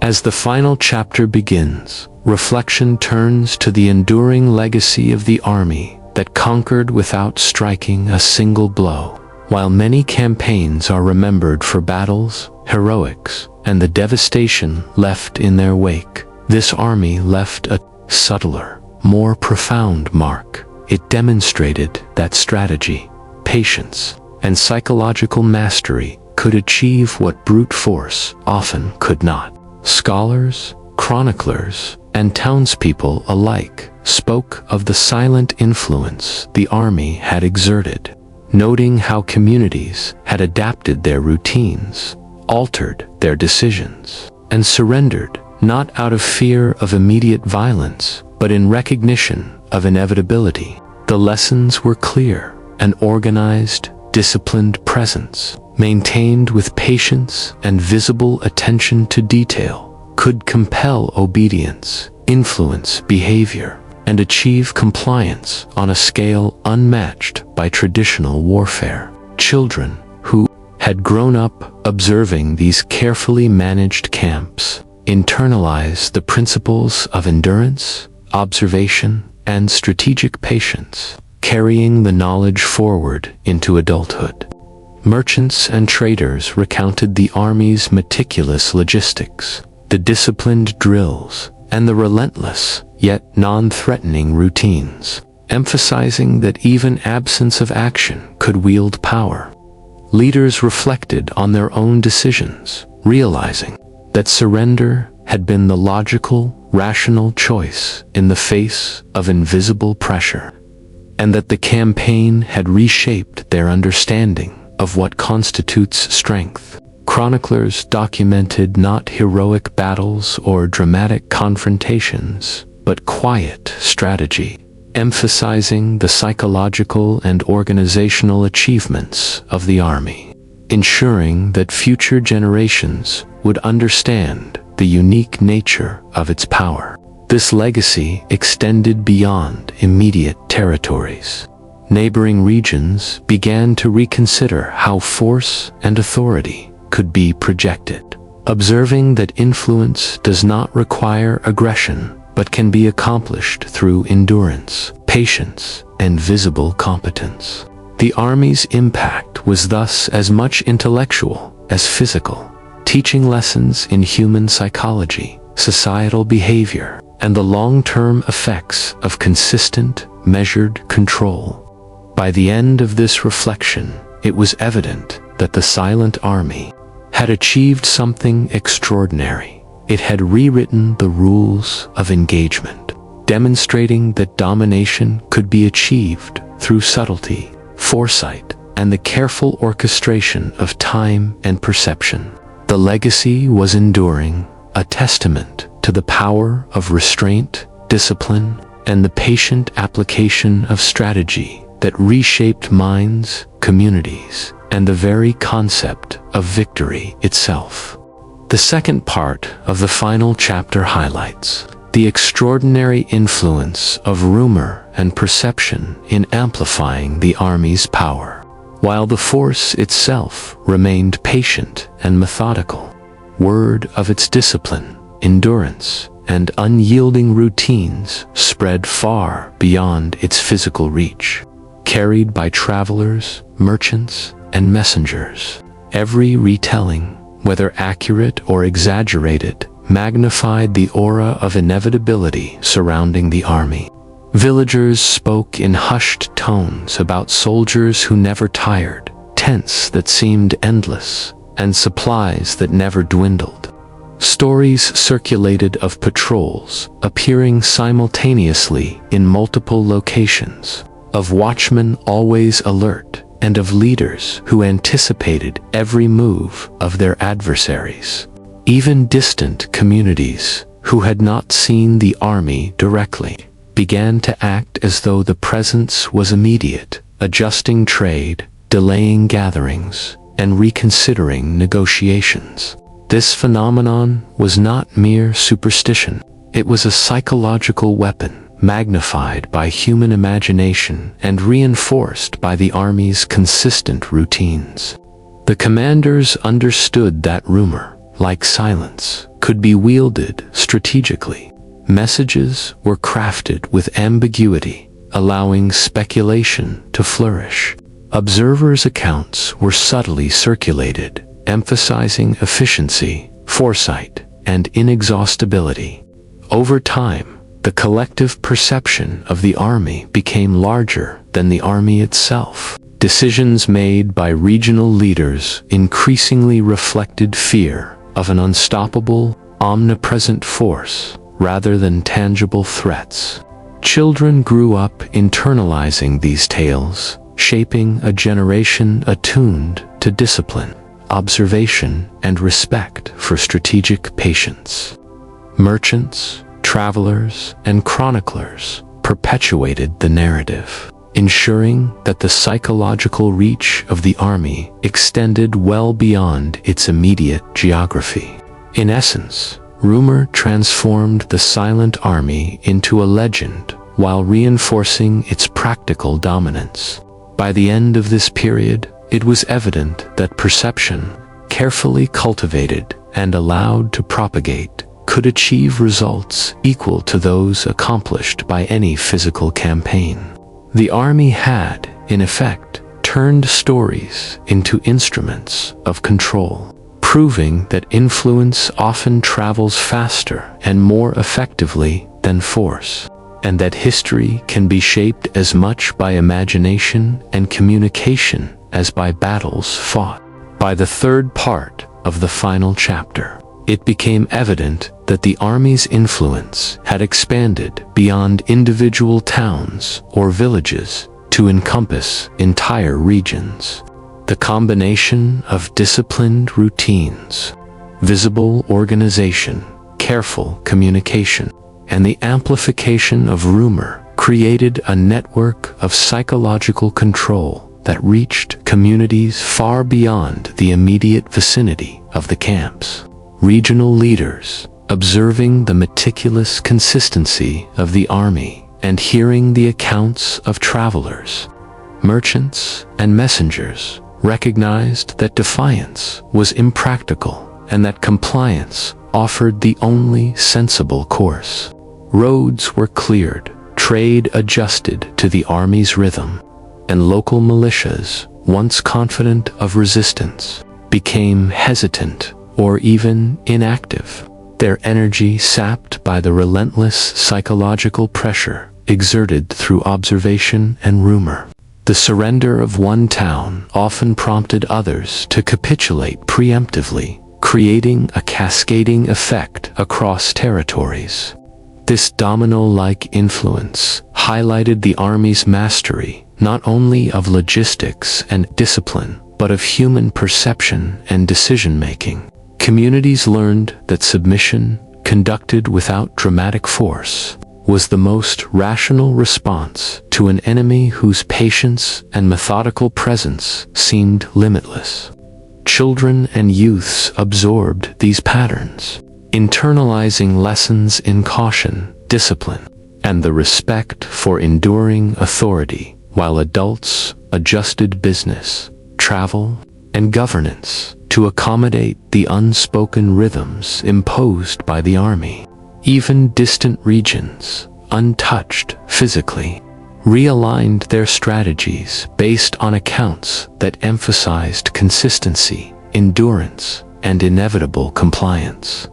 As the final chapter begins, reflection turns to the enduring legacy of the army that conquered without striking a single blow. While many campaigns are remembered for battles, heroics, and the devastation left in their wake, this army left a subtler, more profound mark. It demonstrated that strategy, patience, and psychological mastery could achieve what brute force often could not. Scholars, chroniclers, and townspeople alike spoke of the silent influence the army had exerted, noting how communities had adapted their routines, altered their decisions, and surrendered not out of fear of immediate violence, but in recognition of inevitability. The lessons were clear: an organized, disciplined presence, maintained with patience and visible attention to detail, could compel obedience, influence behavior, and achieve compliance on a scale unmatched by traditional warfare. Children who had grown up observing these carefully managed camps internalize the principles of endurance, observation, and strategic patience, carrying the knowledge forward into adulthood. Merchants and traders recounted the army's meticulous logistics, the disciplined drills, and the relentless, yet non-threatening routines, emphasizing that even absence of action could wield power. Leaders reflected on their own decisions, realizing that surrender had been the logical, rational choice in the face of invisible pressure, and that the campaign had reshaped their understanding of what constitutes strength. Chroniclers documented not heroic battles or dramatic confrontations, but quiet strategy, emphasizing the psychological and organizational achievements of the army, ensuring that future generations would understand the unique nature of its power. This legacy extended beyond immediate territories. Neighboring regions began to reconsider how force and authority could be projected, observing that influence does not require aggression, but can be accomplished through endurance, patience, and visible competence. The army's impact was thus as much intellectual as physical, teaching lessons in human psychology, societal behavior, and the long-term effects of consistent, measured control. By the end of this reflection, it was evident that the silent army had achieved something extraordinary. It had rewritten the rules of engagement, demonstrating that domination could be achieved through subtlety, foresight, and the careful orchestration of time and perception. The legacy was enduring, a testament to the power of restraint, discipline, and the patient application of strategy that reshaped minds, communities, and the very concept of victory itself. The second part of the final chapter highlights the extraordinary influence of rumor and perception in amplifying the army's power. While the force itself remained patient and methodical, word of its discipline, endurance, and unyielding routines spread far beyond its physical reach. Carried by travelers, merchants, and messengers, every retelling, whether accurate or exaggerated, magnified the aura of inevitability surrounding the army. Villagers spoke in hushed tones about soldiers who never tired, tents that seemed endless, and supplies that never dwindled. Stories circulated of patrols appearing simultaneously in multiple locations, of watchmen always alert, and of leaders who anticipated every move of their adversaries. Even distant communities, who had not seen the army directly, began to act as though the presence was immediate, adjusting trade, delaying gatherings, and reconsidering negotiations. This phenomenon was not mere superstition. It was a psychological weapon, magnified by human imagination and reinforced by the army's consistent routines. The commanders understood that rumor, like silence, could be wielded strategically. Messages were crafted with ambiguity, allowing speculation to flourish. Observers' accounts were subtly circulated, emphasizing efficiency, foresight, and inexhaustibility. Over time, the collective perception of the army became larger than the army itself. Decisions made by regional leaders increasingly reflected fear of an unstoppable, omnipresent force rather than tangible threats. Children grew up internalizing these tales, shaping a generation attuned to discipline, observation, and respect for strategic patience. Merchants, travelers, and chroniclers perpetuated the narrative, ensuring that the psychological reach of the army extended well beyond its immediate geography. In essence, rumor transformed the silent army into a legend while reinforcing its practical dominance. By the end of this period, it was evident that perception, carefully cultivated and allowed to propagate, could achieve results equal to those accomplished by any physical campaign. The army had, in effect, turned stories into instruments of control, proving that influence often travels faster and more effectively than force, and that history can be shaped as much by imagination and communication as by battles fought. By the third part of the final chapter, it became evident that the army's influence had expanded beyond individual towns or villages to encompass entire regions. The combination of disciplined routines, visible organization, careful communication, and the amplification of rumor created a network of psychological control that reached communities far beyond the immediate vicinity of the camps. Regional leaders, observing the meticulous consistency of the army and hearing the accounts of travelers, merchants, and messengers, recognized that defiance was impractical and that compliance offered the only sensible course. Roads were cleared, trade adjusted to the army's rhythm, and local militias, once confident of resistance, became hesitant or even inactive, their energy sapped by the relentless psychological pressure exerted through observation and rumor. The surrender of one town often prompted others to capitulate preemptively, creating a cascading effect across territories. This domino-like influence highlighted the army's mastery not only of logistics and discipline, but of human perception and decision-making. Communities learned that submission, conducted without dramatic force, was the most rational response to an enemy whose patience and methodical presence seemed limitless. Children and youths absorbed these patterns, internalizing lessons in caution, discipline, and the respect for enduring authority, while adults adjusted business, travel, and governance to accommodate the unspoken rhythms imposed by the army. Even distant regions, untouched physically, realigned their strategies based on accounts that emphasized consistency, endurance, and inevitable compliance.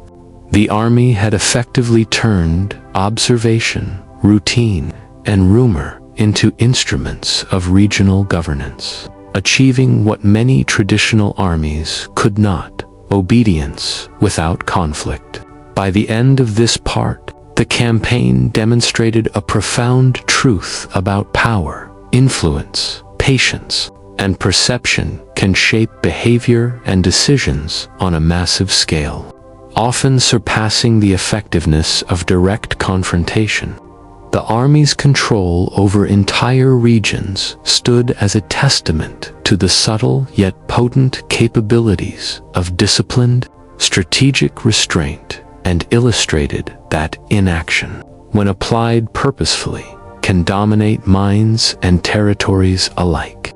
The army had effectively turned observation, routine, and rumor into instruments of regional governance, achieving what many traditional armies could not: obedience without conflict. By the end of this part, the campaign demonstrated a profound truth about power, influence, patience, and perception can shape behavior and decisions on a massive scale, often surpassing the effectiveness of direct confrontation. The army's control over entire regions stood as a testament to the subtle yet potent capabilities of disciplined, strategic restraint, and illustrated that inaction, when applied purposefully, can dominate minds and territories alike.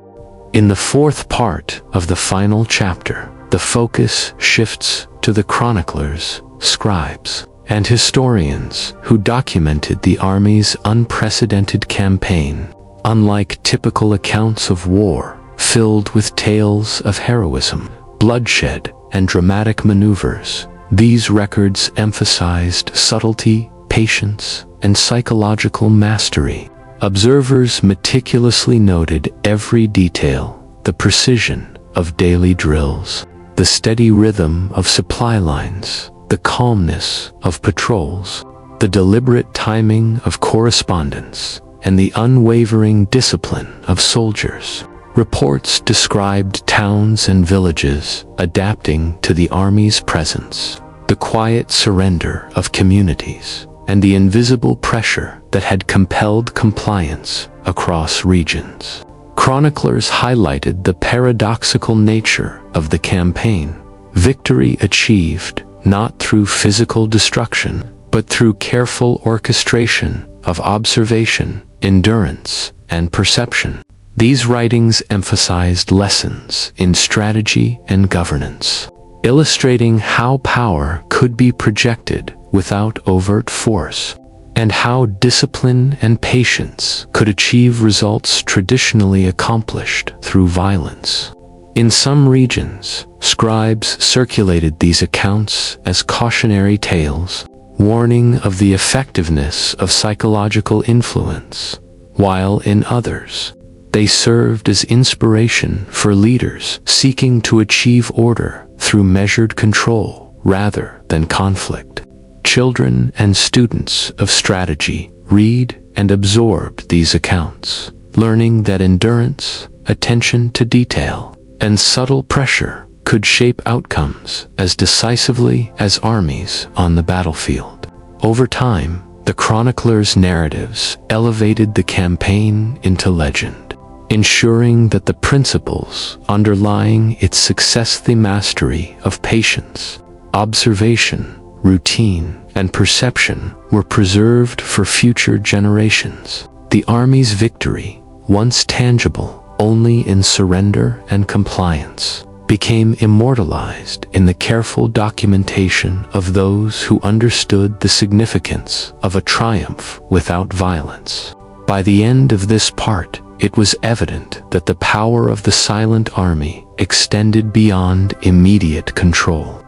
In the fourth part of the final chapter, the focus shifts to the chroniclers, scribes, and historians who documented the army's unprecedented campaign. Unlike typical accounts of war, filled with tales of heroism, bloodshed, and dramatic maneuvers, these records emphasized subtlety, patience, and psychological mastery. Observers meticulously noted every detail: the precision of daily drills, the steady rhythm of supply lines, the calmness of patrols, the deliberate timing of correspondence, and the unwavering discipline of soldiers. Reports described towns and villages adapting to the army's presence, the quiet surrender of communities, and the invisible pressure that had compelled compliance across regions. Chroniclers highlighted the paradoxical nature of the campaign: victory achieved not through physical destruction, but through careful orchestration of observation, endurance, and perception. These writings emphasized lessons in strategy and governance, illustrating how power could be projected without overt force, and how discipline and patience could achieve results traditionally accomplished through violence. In some regions, scribes circulated these accounts as cautionary tales, warning of the effectiveness of psychological influence, while in others, they served as inspiration for leaders seeking to achieve order through measured control rather than conflict. Children and students of strategy read and absorbed these accounts, learning that endurance, attention to detail, and subtle pressure could shape outcomes as decisively as armies on the battlefield. Over time, the chroniclers' narratives elevated the campaign into legend, ensuring that the principles underlying its success, the mastery of patience, observation, routine, and perception, were preserved for future generations. The army's victory, once tangible only in surrender and compliance, became immortalized in the careful documentation of those who understood the significance of a triumph without violence. By the end of this part, it was evident that the power of the silent army extended beyond immediate control.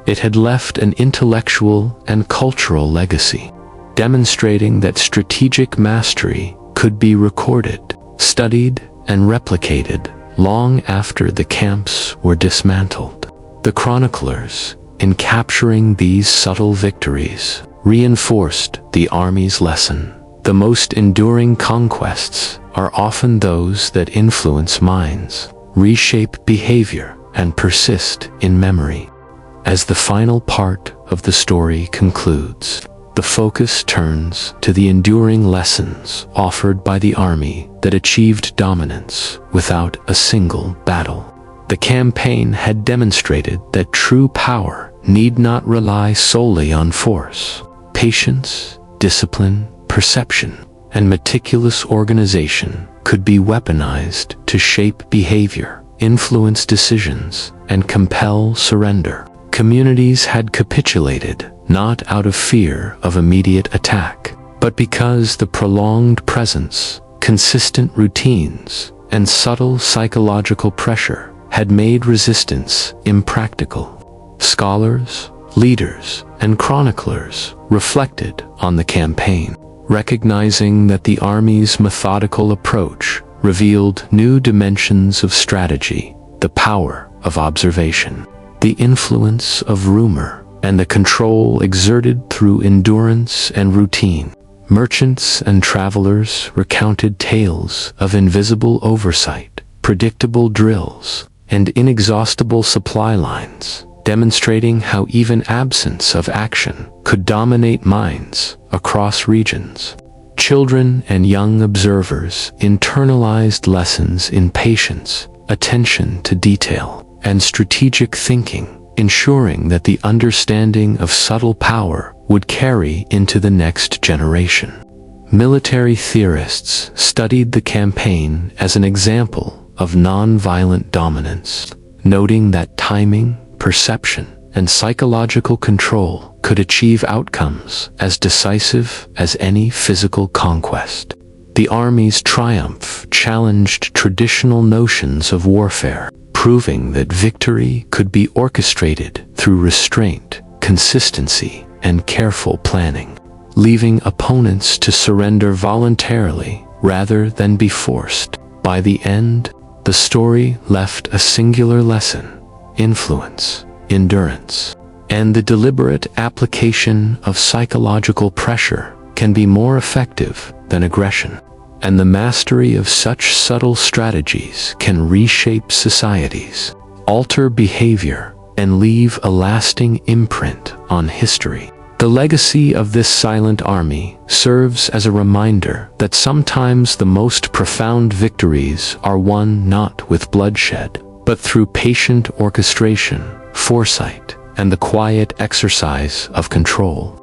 It had left an intellectual and cultural legacy, demonstrating that strategic mastery could be recorded, studied, and replicated long after the camps were dismantled. The chroniclers, in capturing these subtle victories, reinforced the army's lesson: the most enduring conquests are often those that influence minds, reshape behavior, and persist in memory. As the final part of the story concludes, the focus turns to the enduring lessons offered by the army that achieved dominance without a single battle. The campaign had demonstrated that true power need not rely solely on force. Patience, discipline, perception, and meticulous organization could be weaponized to shape behavior, influence decisions, and compel surrender. Communities had capitulated not out of fear of immediate attack, but because the prolonged presence, consistent routines, and subtle psychological pressure had made resistance impractical. Scholars, leaders, and chroniclers reflected on the campaign, recognizing that the army's methodical approach revealed new dimensions of strategy, the power of observation, the influence of rumor, and the control exerted through endurance and routine. Merchants and travelers recounted tales of invisible oversight, predictable drills, and inexhaustible supply lines, demonstrating how even absence of action could dominate minds across regions. Children and young observers internalized lessons in patience, attention to detail, and strategic thinking, ensuring that the understanding of subtle power would carry into the next generation. Military theorists studied the campaign as an example of nonviolent dominance, noting that timing, perception, and psychological control could achieve outcomes as decisive as any physical conquest. The army's triumph challenged traditional notions of warfare, proving that victory could be orchestrated through restraint, consistency, and careful planning, leaving opponents to surrender voluntarily rather than be forced. By the end, the story left a singular lesson: influence, endurance, and the deliberate application of psychological pressure can be more effective than aggression. And the mastery of such subtle strategies can reshape societies, alter behavior, and leave a lasting imprint on history. The legacy of this silent army serves as a reminder that sometimes the most profound victories are won not with bloodshed, but through patient orchestration, foresight, and the quiet exercise of control.